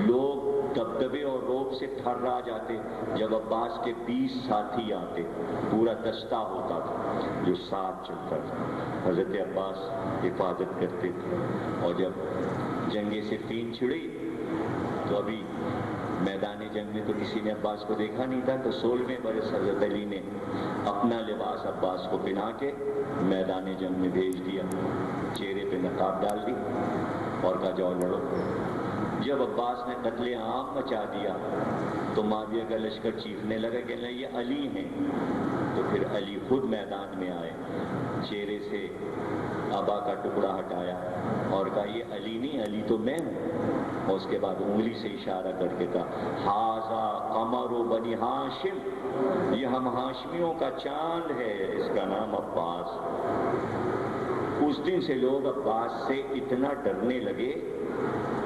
S1: لوگ دبدبے اور روب سے تھرا جاتے جب عباس کے 20 ساتھی آتے، پورا دستہ ہوتا تھا جو ساتھ چلتا تھا، حضرت عباس حفاظت کرتے تھے۔ اور جب جنگ صفین چھڑی تو ابھی میدان جنگ میں تو کسی نے عباس کو دیکھا نہیں تھا، تو 16ویں برس حضرت علی نے اپنا لباس عباس کو پہنا کے میدان جنگ میں بھیج دیا، چہرے پہ نقاب ڈال دی اور کہا جاؤ لڑو۔ جب عباس نے قتل عام مچا دیا تو معاویہ کا لشکر چیخنے لگا کہ نہیں یہ علی ہیں، تو پھر علی خود میدان میں آئے، چہرے سے عبا کا ٹکڑا ہٹایا اور کہا یہ علی نہیں، علی تو میں ہوں، اور اس کے بعد انگلی سے اشارہ کر کے کہا ھذا قمر بنی ہاشم، یہ ہم ہاشمیوں کا چاند ہے، اس کا نام عباس۔ اس دن سے لوگ عباس سے اتنا ڈرنے لگے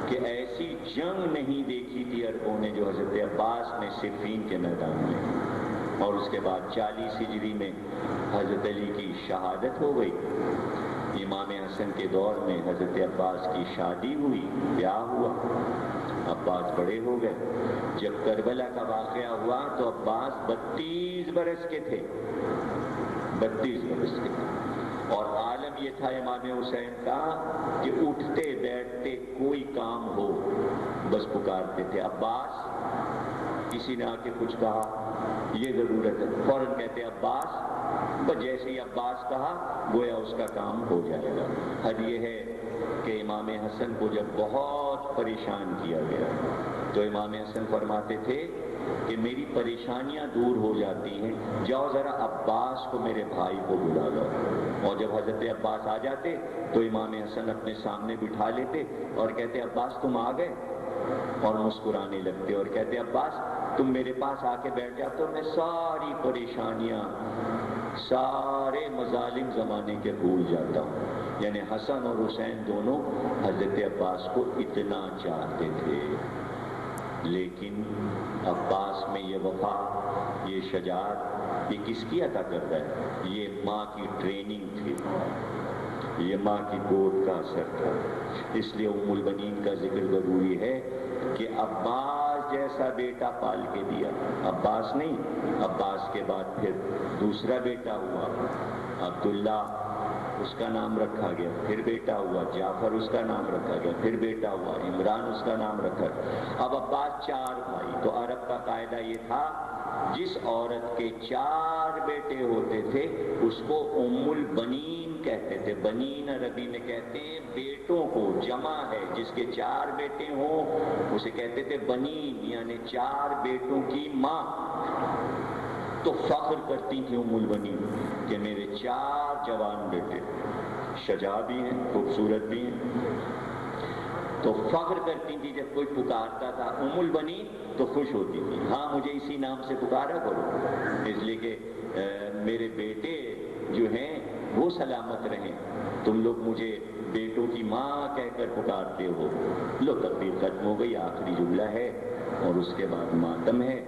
S1: کہ ایسی جنگ نہیں دیکھی تھی عربوں نے جو حضرت عباس نے صفین کے میدان میں۔ اور اس کے بعد 40 ہجری میں حضرت علی کی شہادت ہو گئی، امام حسن کے دور میں حضرت عباس کی شادی ہوئی، بیاہ ہوا، عباس بڑے ہو گئے۔ جب کربلا کا واقعہ ہوا تو عباس 32 برس کے تھے، 32 برس کے تھے، اور عالم یہ تھا امام حسین کا کہ اٹھتے بیٹھتے کوئی کام ہو بس پکارتے تھے عباس۔ کسی نے آ کے کچھ کہا، یہ ضرورت ہے. فوراً کہتے عباس، بس جیسے ہی عباس کہا گویا اس کا کام ہو جائے گا. حد یہ ہے کہ امام حسن کو جب بہت پریشان کیا گیا تو امام حسن فرماتے تھے کہ میری پریشانیاں دور ہو جاتی ہیں، جاؤ ذرا عباس کو میرے بھائی کو بلا لاؤ. اور جب حضرت عباس آ جاتے تو امام حسن اپنے سامنے بٹھا لیتے اور کہتے عباس تم آ گئے، اور مسکرانے لگتے اور کہتے عباس تم میرے پاس آ کے بیٹھ جاتے ہو، میں ساری پریشانیاں سارے مظالم زمانے کے بھول جاتا ہوں. یعنی حسن اور حسین دونوں حضرت عباس کو اتنا چاہتے تھے. لیکن عباس میں یہ وفا، یہ شجاعت، یہ کس کی عطا کرتا ہے؟ یہ ماں کی ٹریننگ تھی، یہ ماں کی گود کا اثر تھا. اس لیے ام البنین کا ذکر ضروری ہے کہ عباس جیسا بیٹا پال کے دیا. عباس نہیں، عباس کے بعد پھر دوسرا بیٹا ہوا عبداللہ، اس کا نام رکھا گیا. پھر بیٹا ہوا جعفر، اس کا نام رکھا گیا. پھر بیٹا ہوا عمران، اس کا نام رکھا گیا. اب عباس 4 بھائی. تو عرب کا قاعدہ یہ تھا جس عورت کے 4 بیٹے ہوتے تھے اس کو ام البنین کہتے تھے. بنین عربی میں کہتے ہیں بیٹوں کو، جمع ہے. جس کے 4 بیٹے ہوں اسے کہتے تھے بنین، یعنی 4 بیٹوں کی ماں. تو فخر کرتی تھی ام البنین کہ میرے 4 جوان بیٹے شجاع بھی ہیں، خوبصورت بھی ہیں. تو فخر کرتی تھی. جب کوئی پکارتا تھا ام البنین تو خوش ہوتی تھی، ہاں مجھے اسی نام سے پکارا کرو، اس لیے کہ میرے بیٹے جو ہیں وہ سلامت رہیں. تم لوگ مجھے بیٹوں کی ماں کہہ کر پکارتے ہو. لو تقریر ختم ہو گئی، آخری جملہ ہے اور اس کے بعد ماتم ہے.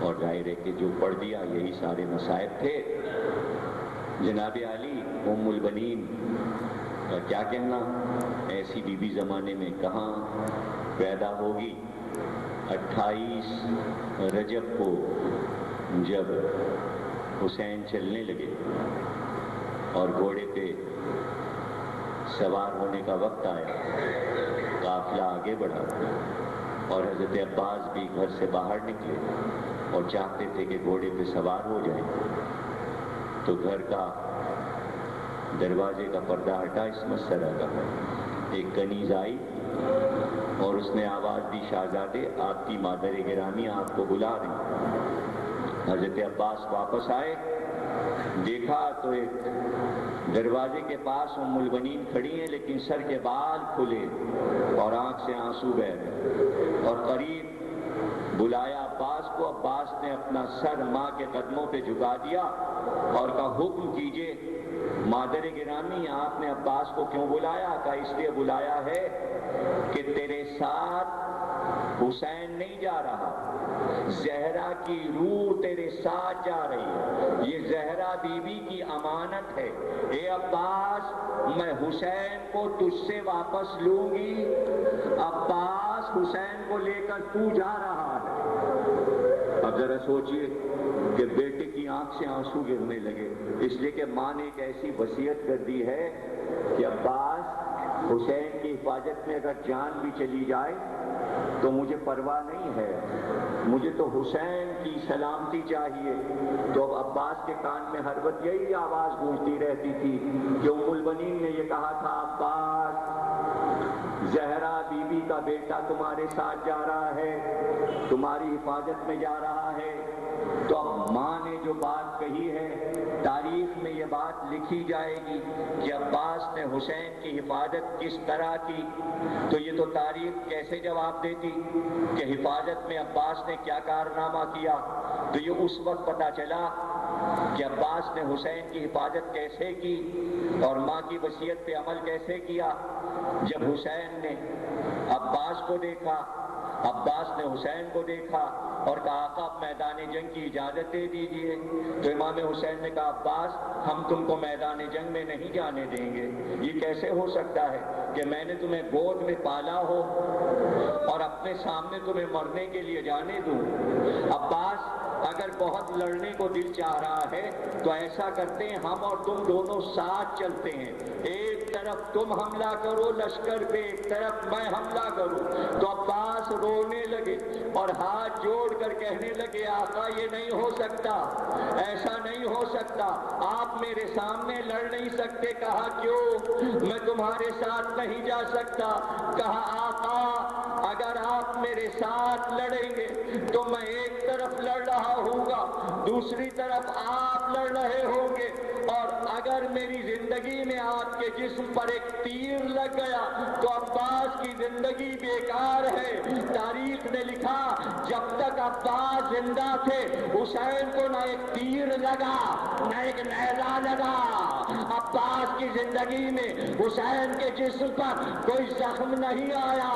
S1: اور ظاہر ہے کہ جو پڑھ دیا یہی سارے مصائب تھے. جناب علی ام البنین کا کیا کہنا، ایسی بی بی زمانے میں کہاں پیدا ہوگی. 28 رجب کو جب حسین چلنے لگے اور گھوڑے پہ سوار ہونے کا وقت آیا، قافلہ آگے بڑھا اور حضرت عباس بھی گھر سے باہر نکلے اور چاہتے تھے کہ گھوڑے پہ سوار ہو جائیں. تو گھر کا دروازے کا پردہ ہٹا، عصمت سرا کا. ایک کنیز آئی اور اس نے آواز دی شہزادے آپ کی مادر گرامی آپ کو بلا رہی. حضرت عباس واپس آئے، دیکھا تو ایک دروازے کے پاس ام البنین کھڑی ہیں لیکن سر کے بال کھلے اور آنکھ سے آنسو بہہ رہے. اور قریب بلایا عباس کو. عباس نے اپنا سر ماں کے قدموں پہ جھکا دیا اور کہا حکم کیجئے مادر گرامی آپ نے عباس کو کیوں بلایا؟ کہا اس لیے بلایا ہے کہ تیرے ساتھ حسین نہیں جا رہا، زہرا کی روح تیرے ساتھ جا رہی ہے. یہ زہرا بی بی کی امانت ہے. اے عباس میں حسین کو تجھ سے واپس لوں گی. عباس حسین کو لے کر تو جا رہا ہے. اب ذرا سوچئے کہ بیٹے کی آنکھ سے آنسو گرنے لگے، اس لیے کہ ماں نے ایک ایسی وصیت کر دی ہے کہ عباس حسین کی حفاظت میں اگر جان بھی چلی جائے تو مجھے پرواہ نہیں ہے، مجھے تو حسین کی سلامتی چاہیے. تو اب عباس کے کان میں ہر وقت یہی آواز گونجتی رہتی تھی کہ ام البنین نے یہ کہا تھا عباس زہرا بی بی کا بیٹا تمہارے ساتھ جا رہا ہے، تمہاری حفاظت میں جا رہا ہے. تو اب ماں نے جو بات کہی ہے تاریخ میں یہ بات لکھی جائے گی کہ عباس نے حسین کی حفاظت کس طرح کی. تو یہ تو تاریخ کیسے جواب دیتی کہ حفاظت میں عباس نے کیا کارنامہ کیا. تو یہ اس وقت پتہ چلا کہ عباس نے حسین کی حفاظت کیسے کی اور ماں کی وصیت پہ عمل کیسے کیا. جب حسین نے عباس کو دیکھا، عباس نے حسین کو دیکھا اور کہا آقا میدان جنگ کی اجازت دے دیجئے. تو امام حسین نے کہا عباس ہم تم کو میدان جنگ میں نہیں جانے دیں گے. یہ کیسے ہو سکتا ہے کہ میں نے تمہیں گود میں پالا ہو اور اپنے سامنے تمہیں مرنے کے لیے جانے دوں. عباس اگر بہت لڑنے کو دل چاہ رہا ہے تو ایسا کرتے ہیں ہم اور تم دونوں ساتھ چلتے ہیں، ایک طرف تم حملہ کرو لشکر پہ، ایک طرف میں حملہ کروں۔ تو عباس رونے لگے اور ہاتھ جوڑ کر کہنے لگے آقا یہ نہیں ہو سکتا، ایسا نہیں ہو سکتا، آپ میرے سامنے لڑ نہیں سکتے۔ کہا کیوں؟ میں تمہارے ساتھ نہیں جا سکتا۔ کہا آقا اگر آپ میرے ساتھ لڑیں گے تو میں ایک طرف لڑ رہا ہوں گا، دوسری طرف آپ لڑ رہے ہوں گے، اور اگر میری زندگی میں آپ کے جسم پر ایک تیر لگ گیا تو عباس کی زندگی بیکار ہے۔ تاریخ نے لکھا جب تک عباس زندہ تھے حسین کو نہ ایک تیر لگا نہ ایک نیزہ لگا۔ عباس کی زندگی میں حسین کے جسم پر کوئی زخم نہیں آیا۔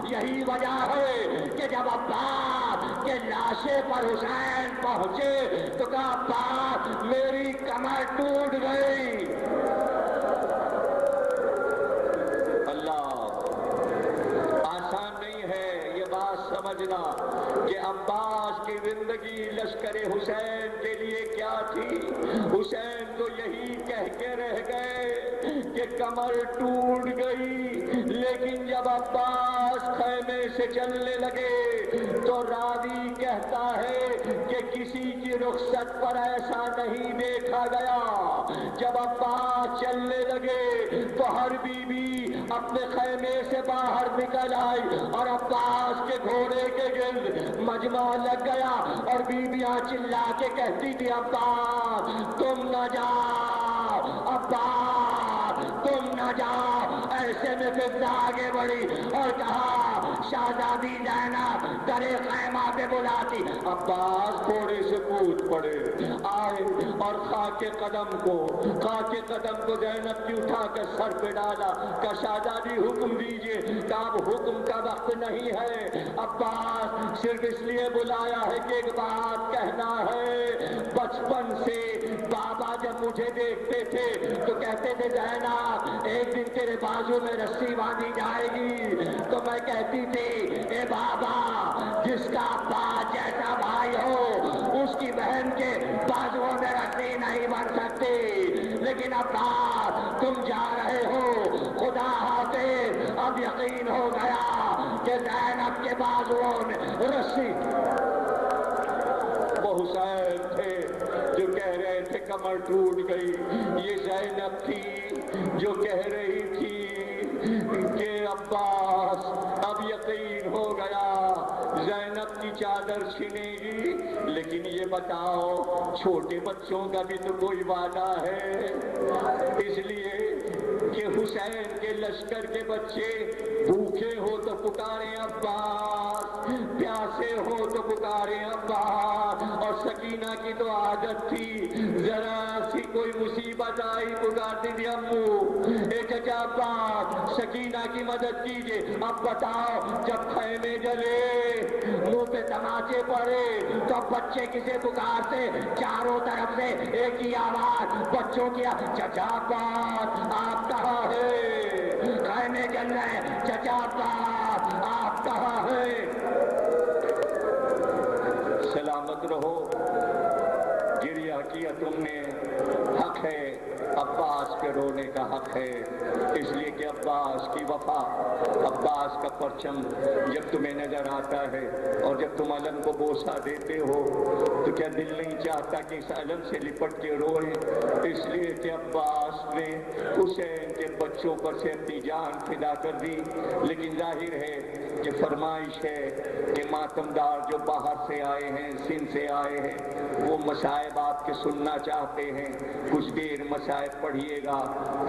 S1: یہی وجہ ہے کہ جب عباس کے لاشے پر حسین پہنچے تو کہا عباس میری کمر ٹوٹ گئی۔ اللہ آسان نہیں ہے یہ بات سمجھنا کہ عباس کی زندگی لشکر حسین کے لیے کیا تھی۔ حسین تو یہی کہہ کے رہ گئے کہ کمر ٹوٹ گئی، لیکن جب عباس خیمے سے چلنے لگے تو راوی کہتا ہے کہ کسی کی رخصت پر ایسا نہیں دیکھا گیا۔ جب عباس چلنے لگے تو ہر بی بی اپنے خیمے سے باہر نکل آئی اور عباس کے گھوڑے کے گرد مجمع لگ گیا، اور بیویاں چلا کے کہتی تھی عباس تم نہ جاؤ، عباس تم نہ جاؤ۔ ایسے میں پھر آگے بڑھی اور کہا شہزادی زینب درے خیمہ پہ بلاتی۔ عباس گھوڑے سے کود پڑے، آئے اور خاک قدم کو زینب کی اٹھا کر سر پہ ڈالا۔ کہ شہزادی حکم دیجئے۔ کہ اب حکم کا وقت نہیں ہے، عباس صرف اس لیے بلایا ہے کہ ایک بات کہنا ہے۔ بچپن سے بابا جب مجھے دیکھتے تھے تو کہتے تھے زینب ایک دن تیرے بازو میں رسی باندھی جائے گی، تو میں کہتی تھی اے بابا جس کا عباس جیسا بھائی ہو اس کی بہن کے بازوؤں میں رسی نہیں بن سکتی۔ لیکن عباس تم جا رہے ہو، خدا حافظ، اب یقین ہو گیا کہ زینب کے بازوؤں میں رسی۔ وہ حسین تھے جو کہہ رہے تھے کمر ٹوٹ گئی، یہ زینب تھی جو کہہ رہی تھی کہ عباس اب یقین ہو گیا زینب کی چادر چھنے گی۔ لیکن یہ بتاؤ چھوٹے بچوں کا بھی تو کوئی وعدہ ہے، اس لیے کہ حسین کے لشکر کے بچے بھوکے ہو تو پکارے عباس، پیاسے ہو تو پکارے عباس۔ اور سکینہ کی تو عادت تھی ذرا سی کوئی مصیبت آئی پکارتی تھی امو اے چچا عباس سکینہ کی مدد کیجئے۔ اب بتاؤ جب خیمے جلے منہ پہ تماچے پڑے تو اب بچے کسے پکارتے؟ چاروں طرف سے ایک ہی آواز بچوں کی، چچا عباس آپ کہاں ہے؟ خیمے جل رہے، چچا عباس آپ کہاں ہے؟ سلامت رہو، گریہ کیا تم نے، حق ہے عباس کے رونے کا حق ہے، اس لیے کہ عباس کی وفا، عباس کا پرچم جب تمہیں نظر آتا ہے اور جب تم علم کو بوسہ دیتے ہو تو کیا دل نہیں چاہتا کہ اس علم سے لپٹ کے روئے؟ اس لیے کہ عباس نے حسین کے بچوں پر سے اپنی جان فدا کر دی۔ لیکن ظاہر ہے کہ فرمائش ہے کہ ماتمدار جو باہر سے آئے ہیں، سندھ سے آئے ہیں، وہ مصائب آپ کے سننا چاہتے ہیں۔ کچھ دیر مصائب پڑھیے گا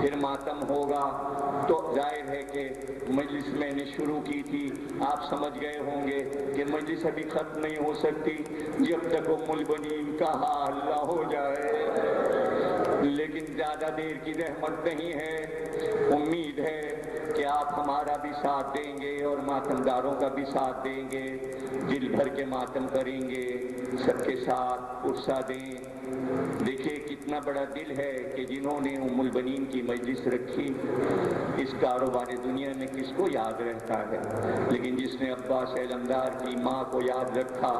S1: پھر ماتم ہوگا۔ تو ظاہر ہے کہ مجلس میں نے شروع کی تھی، آپ سمجھ گئے ہوں گے کہ مجلس ابھی ختم نہیں ہو سکتی جب تک ام البنین کا حال نہ ہو جائے، لیکن زیادہ دیر کی رحمت نہیں ہے۔ امید ہے کہ آپ ہمارا بھی ساتھ دیں گے اور ماتمداروں کا بھی ساتھ دیں گے، دل بھر کے ماتم کریں گے، سب کے ساتھ عرصہ دیں۔ دیکھیے کتنا بڑا دل ہے کہ جنہوں نے ام البنین کی مجلس رکھی، اس کاروبار دنیا میں کس کو یاد رہتا ہے، لیکن جس نے عباس علمدار کی ماں کو یاد رکھا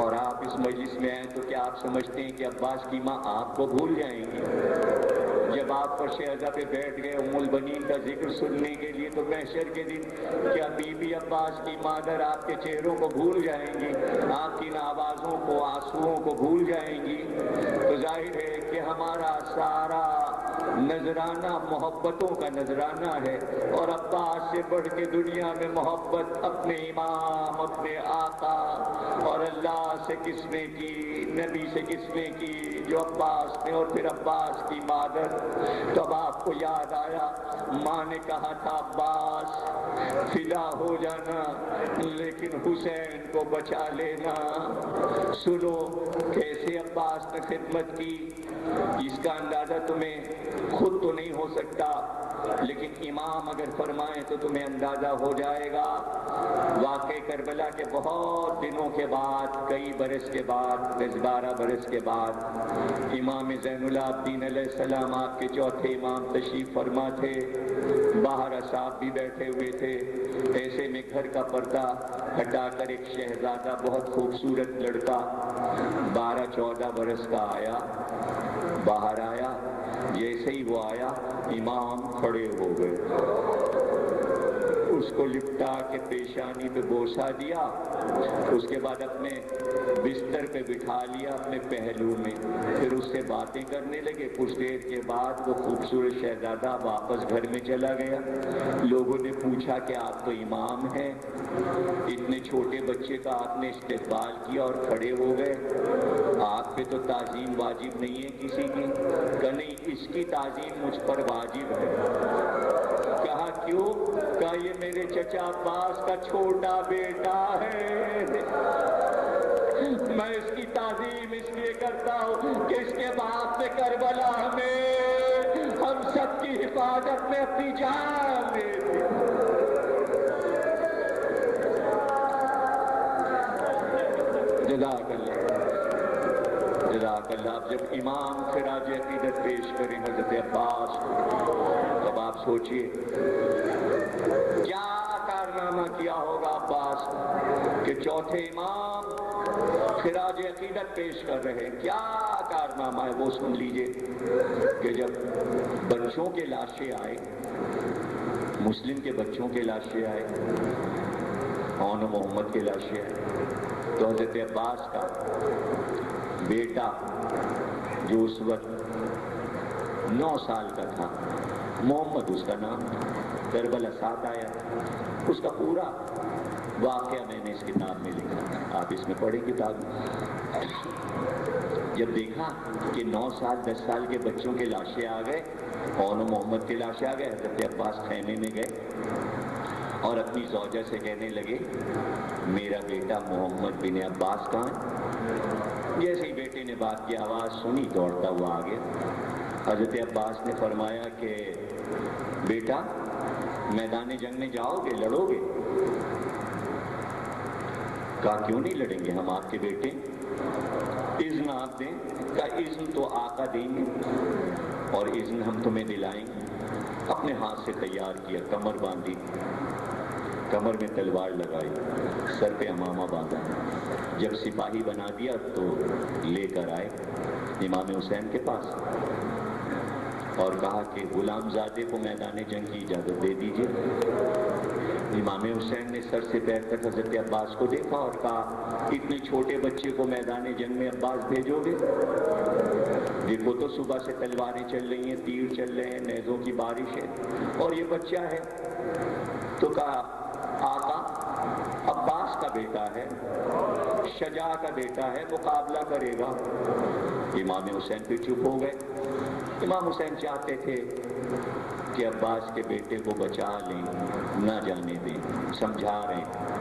S1: اور آپ اس مجلس میں آئیں تو کیا آپ سمجھتے ہیں کہ عباس کی ماں آپ کو بھول جائیں گی؟ جب آپ فرش عزا پہ بیٹھ گئے ام البنین کا ذکر سننے کے لیے تو محشر کے دن کیا بی بی عباس کی مادر آپ کے چہروں کو بھول جائیں گی، آپ کی آوازوں کو، آنسوؤں کو بھول جائیں گی؟ تو ظاہر ہے کہ ہمارا سارا نذرانہ محبتوں کا نذرانہ ہے، اور عباس سے بڑھ کے دنیا میں محبت اپنے امام، اپنے آقا اور اللہ سے کس نے کی، نبی سے کس نے کی، جو عباس نے، اور پھر عباس کی مادر۔ تو اب آپ کو یاد آیا، ماں نے کہا تھا عباس فدا ہو جانا لیکن حسین کو بچا لینا۔ سنو کیسے عباس نے خدمت کی، اس کا اندازہ تمہیں خود تو نہیں ہو سکتا، لیکن امام اگر فرمائیں تو تمہیں اندازہ ہو جائے گا۔ واقع کربلا کے بہت دنوں کے بعد، کئی برس کے بعد، 10-12 برس کے بعد، امام زین العابدین علیہ السلام آپ کے چوتھے امام تشریف فرما تھے، باہر اصحاب بھی بیٹھے ہوئے تھے، ایسے میں گھر کا پردہ ہٹا کر ایک شہزادہ بہت خوبصورت لڑکا 12-14 برس کا آیا، باہر آیا۔ جیسے ہی وہ آیا امام کھڑے ہو گئے، اس کو لپٹا کے پیشانی پہ بوسہ دیا، اس کے بعد اپنے بستر پہ بٹھا لیا اپنے پہلو میں، پھر اس سے باتیں کرنے لگے۔ کچھ دیر کے بعد وہ خوبصورت شہزادہ واپس گھر میں چلا گیا۔ لوگوں نے پوچھا کہ آپ تو امام ہیں، اتنے چھوٹے بچے کا آپ نے استقبال کیا اور کھڑے ہو گئے، آپ پہ تو تعظیم واجب نہیں ہے کسی کی؟ کہ نہیں، اس کی تعظیم مجھ پر واجب ہے۔ کہا کیوں؟ کہا یہ میرے چچا عباس کا چھوٹا بیٹا ہے، میں اس کی تعظیم اس لیے کرتا ہوں کہ اس کے باپ نے کربلا میں ہم سب کی حفاظت میں اپنی جان دے دی۔ جزاک اللہ، جزاک اللہ۔ اب جب امام خراج عقیدت پیش کریں حضرت عباس کو، تب آپ سوچئے کیا کارنامہ کیا ہوگا عباس کہ چوتھے امام خراج عقیدت پیش کر رہے ہیں، کیا کارنامہ ہے وہ سن لیجئے کہ جب بچوں کے لاشیں آئے، مسلم کے بچوں کے لاشیں آئے، اون و محمد کے لاشیں آئے، تو حضرت عباس کا بیٹا جو اس وقت 9 سال کا تھا، محمد اس کا نام، کربلا 7 آیا، اس کا پورا واقعہ میں نے اس کتاب میں لکھا، آپ اس میں پڑھیں کتاب میں۔ جب دیکھا کہ 9 سال 10 سال کے بچوں کے لاشیں آ گئے، اون و محمد کے لاشیں آ گئے، حضرت عباس خیمے میں گئے اور اپنی زوجہ سے کہنے لگے میرا بیٹا محمد بن عباس کہاں ہے؟ جیسے ہی بیٹے نے بات کی آواز سنی دوڑتا ہوا آ گیا۔ حضرت عباس نے فرمایا کہ بیٹا میدان جنگ میں جاؤ گے، لڑو گے؟ کہا کیوں نہیں لڑیں گے، ہم آپ کے بیٹے، اذن آپ دیں۔ کہا اذن تو آقا دیں گے اور اذن ہم تمہیں دلائیں گے۔ اپنے ہاتھ سے تیار کیا، کمر باندھی، کمر میں تلوار لگائی، سر پہ امامہ باندھا، جب سپاہی بنا دیا تو لے کر آئے امام حسین کے پاس اور کہا کہ غلام زادے کو میدان جنگ کی اجازت دے دیجئے۔ امام حسین نے سر سے پیر تک حضرت عباس کو دیکھا اور کہا اتنے چھوٹے بچے کو میدان جنگ میں عباس بھیجو گے؟ دیکھو تو صبح سے تلواریں چل رہی ہیں، تیر چل رہے ہیں، نیزوں کی بارش ہے، اور یہ بچہ ہے۔ تو کہا آقا عباس کا بیٹا ہے، شجاع کا بیٹا ہے، مقابلہ کرے گا۔ امام حسین پہ چپ ہو گئے۔ امام حسین چاہتے تھے کہ عباس کے بیٹے کو بچا لیں، نہ جانے دیں، سمجھا رہے ہیں۔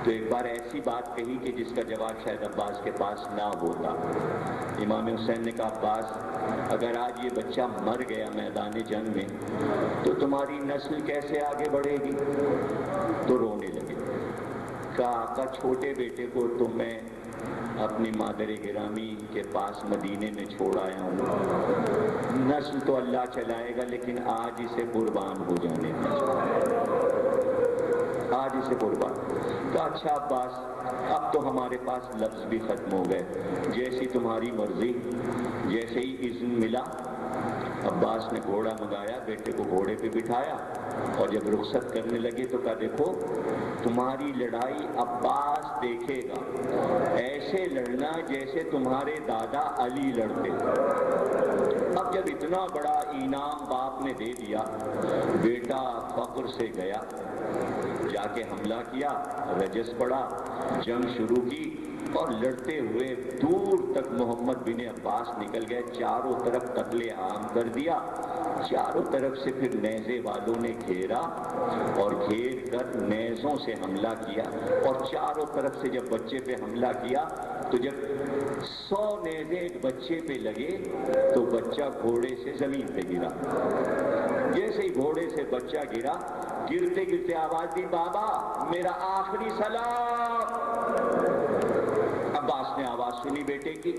S1: تو ایک بار ایسی بات کہی کہ جس کا جواب شاید عباس کے پاس نہ ہوتا۔ امام حسین نے کہا عباس اگر آج یہ بچہ مر گیا میدان جنگ میں تو تمہاری نسل کیسے آگے بڑھے گی؟ تو رونے لگے۔ کہا آقا چھوٹے بیٹے کو تو میں اپنی مادر گرامی کے پاس مدینے میں چھوڑ آیا ہوں، نسل تو اللہ چلائے گا لیکن آج اسے قربان ہو جانے دیجیے، آج اسے قربان۔ تو اچھا عباس، اب تو ہمارے پاس لفظ بھی ختم ہو گئے، جیسی تمہاری مرضی۔ جیسے ہی اذن ملا، عباس نے گھوڑا منگایا، بیٹے کو گھوڑے پہ بٹھایا، اور جب رخصت کرنے لگے تو کہا دیکھو تمہاری لڑائی عباس دیکھے گا، ایسے لڑنا جیسے تمہارے دادا علی لڑتے۔ اب جب اتنا بڑا انعام باپ نے دے دیا، بیٹا فخر سے گیا، جا کے حملہ کیا، رجس پڑا، جنگ شروع کی، اور لڑتے ہوئے دور تک محمد بن عباس نکل گئے، چاروں طرف قتل عام کر دیا۔ چاروں طرف سے پھر نیزے والوں نے گھیرا اور گھیر کر نیزوں سے حملہ کیا، اور چاروں طرف سے جب بچے پہ حملہ کیا تو جب 100 نیزے ایک بچے پہ لگے تو بچہ گھوڑے سے زمین پہ گرا۔ جیسے ہی گھوڑے سے بچہ گرا، گرتے گرتے آواز دی، بابا میرا آخری سلام۔ عباس نے آواز سنی بیٹے کی،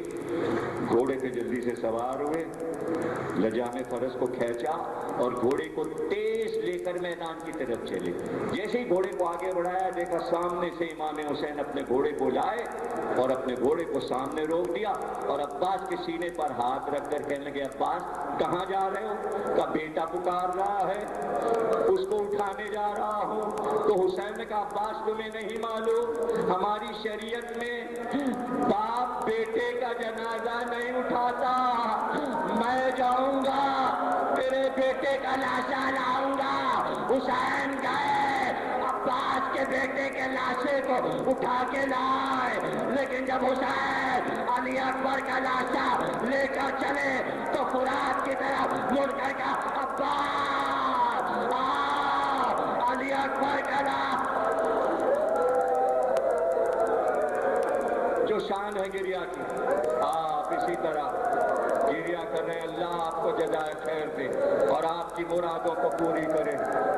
S1: گھوڑے پہ جلدی سے سوار ہوئے، لجام فرس کو کھینچا اور گھوڑے کو تیز لے کر میدان کی طرف چلے۔ جیسے ہی گھوڑے کو آگے بڑھایا، دیکھا سامنے سے امام حسین اپنے گھوڑے کو لائے اور اپنے گھوڑے کو سامنے روک دیا، اور عباس کے سینے پر ہاتھ رکھ کر کہنے لگے، عباس کہاں جا رہے ہو؟ کا بیٹا پکار رہا ہے، اس کو اٹھانے جا رہا ہوں۔ تو حسین نے کہا، عباس تمہیں نہیں معلوم ہماری شریعت میں باپ بیٹے کا جنازہ نہیں اٹھاتا، میں جاؤں گا تیرے بیٹے کا لاشا لاؤں گا۔ حسین گئے، عباس کے بیٹے کے لاشے کو اٹھا کے لائے، لیکن جب حسین علی اکبر کا لاشا لے کر چلے تو فرات کی طرف مڑ کر کہا، عباس علی اکبر کا لاشا۔ جو شان ہے گریا کی، آپ اسی طرح گریا کر رہے ہیں، اللہ آپ کو جزائے خیر دے اور آپ کی مرادوں کو پوری کرے۔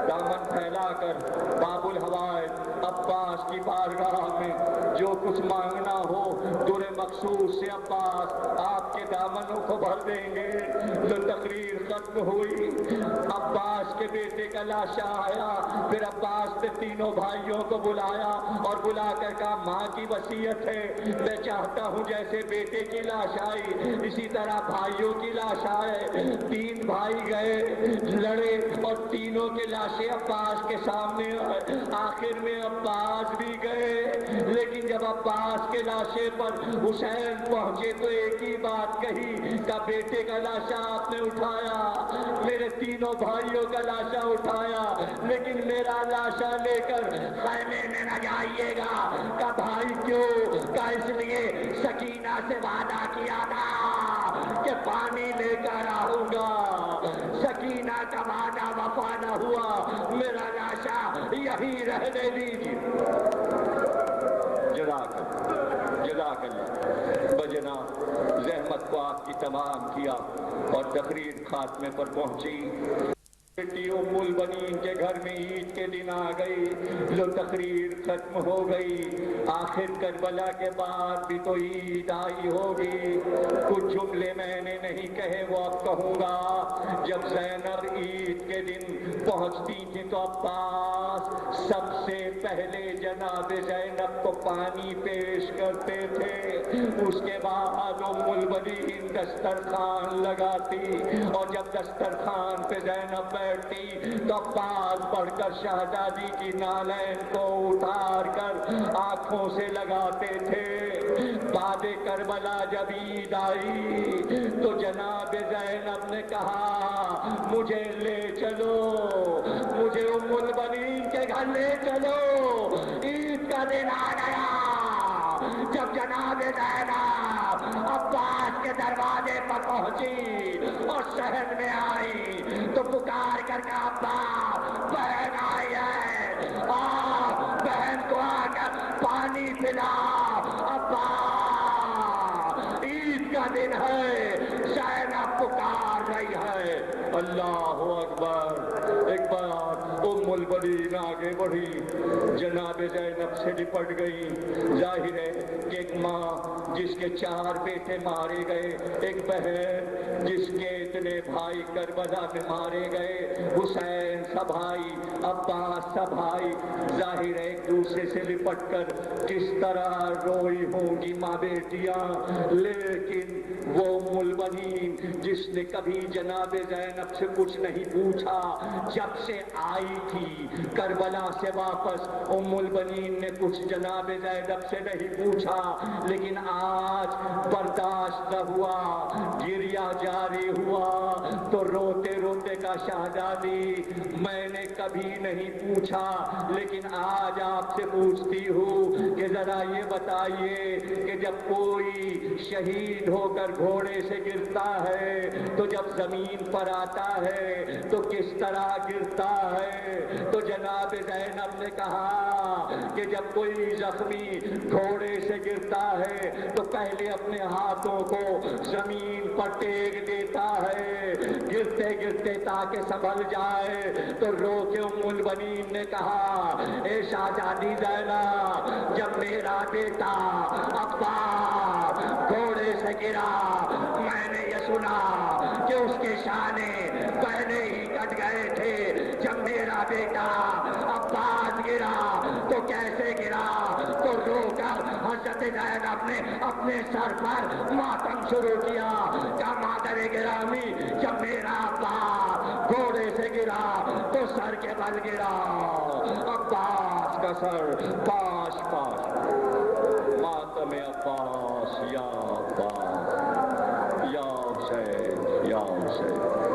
S1: دامن پھیلا کر باب الحوائج عباس کی بارگاہ میں جو کچھ مانگنا ہو، در مخصوص سے عباس آپ کے دامنوں کو بھر دیں گے۔ جو تقریر ختم ہوئی، عباس کے بیٹے کا لاشا آیا، پھر عباس نے تینوں بھائیوں کو بلایا اور بلا کر کہا، ماں کی وصیت ہے، میں چاہتا ہوں جیسے بیٹے کی لاش آئی اسی طرح بھائیوں کی لاش آئے۔ 3 بھائی گئے، لڑے، اور تینوں کے لاشیں عباس کے سامنے آئے۔ آخر میں عباس بھی گئے، لیکن جب عباس کے لاشے پر حسین پہنچے تو ایک ہی بات کہی کہ بیٹے کا لاشا آپ نے اٹھایا، میرے تینوں بھائیوں کا لاشا اٹھایا، لیکن میرا لاشا لے کر خیمے میں نہ جائیے گا۔ کہ بھائی کیوں؟ کہ اس لیے سکینہ سے وعدہ کیا تھا کہ پانی لے کر آؤں گا، سکینہ کا وعدہ وفا نہ ہوا، میرا لاشا یہی رہنے دیجیے۔ جزاک اللہ بجنا زحمت کو آپ کی تمام کیا، اور تقریر خاتمے پر پہنچی۔ بیٹی ام البنین کے گھر میں عید کے دن آ گئی، جو تقریر ختم ہو گئی۔ آخر کربلا کے بعد بھی تو عید آئی ہوگی، کچھ جملے میں نے نہیں کہے وہ اب کہوں گا۔ جب زینب عید کے دن پہنچتی تھی تو عباس سب سے پہلے جناب زینب کو پانی پیش کرتے تھے، اس کے بعد ام البنین دسترخوان لگاتی، اور جب دسترخوان پہ زینب بیٹھتی تو عباس بڑھ کر شہزادی کی نالین کو اتار کر آنکھوں سے لگاتے تھے۔ بعد کربلا جب عید آئی تو جناب زینب نے کہا، مجھے لے چلو، مجھے ام البنین کے گھر لے چلو، عید کا دن آ گیا۔ جب جناب زینب عباس کے دروازے پر پہنچی اور شہر میں آئی تو پکار کر کہا، عباس بہن آئی ہے، بہن کو آ کر پانی پلا۔ عباس عید کا دن ہے، زینب پکار
S2: رہی ہے۔ اللہ اکبر۔ ایک بار ام البنین آگے بڑھی، جناب زینب سے لپٹ گئی۔ ظاہر ہے کہ ایک ماں جس کے 4 بیٹے مارے گئے، ایک بہن جس کے اتنے بھائی کربلا میں مارے گئے، حسین سا بھائی، عباس سا بھائی، ظاہر ہے ایک دوسرے سے لپٹ کر کس طرح روئی ہوں گی ماں بیٹیاں۔ لیکن وہ ام البنین جس نے کبھی جناب زینب سے کچھ نہیں پوچھا، جب سے آئی تھی کربلا سے واپس، ام البنین نے کچھ جناب زینب سے نہیں پوچھا، لیکن آج برداشت نہ ہوا، گریا جاری ہوا تو روتے روتے کا شہزادی میں نے کبھی نہیں پوچھا، لیکن آج آپ سے پوچھتی ہوں کہ ذرا یہ بتائیے کہ جب کوئی شہید ہو کر گھوڑے سے گرتا ہے تو جب زمین پر آتا ہے تو کس طرح گرتا ہے؟ تو جناب زینب نے کہا کہ جب کوئی زخمی گھوڑے سے گرتا ہے تو پہلے اپنے ہاتھوں کو زمین پر ٹیک دیتا ہے، گرتے گرتے تاکہ سنبھل جائے۔ تو رو کے ام البنین نے کہا، اے شہزادی زینب، جب میرا بیٹا عباس گھوڑے سے گرا، میں نے یہ سنا کہ اس کے شانے پہلے ہی کٹ گئے تھے۔ جب میرا بیٹا عباس گرا تو کیسے گرا؟ تو رو کر حضرت زینب نے اپنے سر پر ماتم شروع کیا۔ کہا مادر گرامی، جب میرا عباس گھوڑے سے گرا تو سر کے بل گرا، عباس کا سر پاش پاش۔ ماتم عباس یا عباس، یا حسین یا حسین۔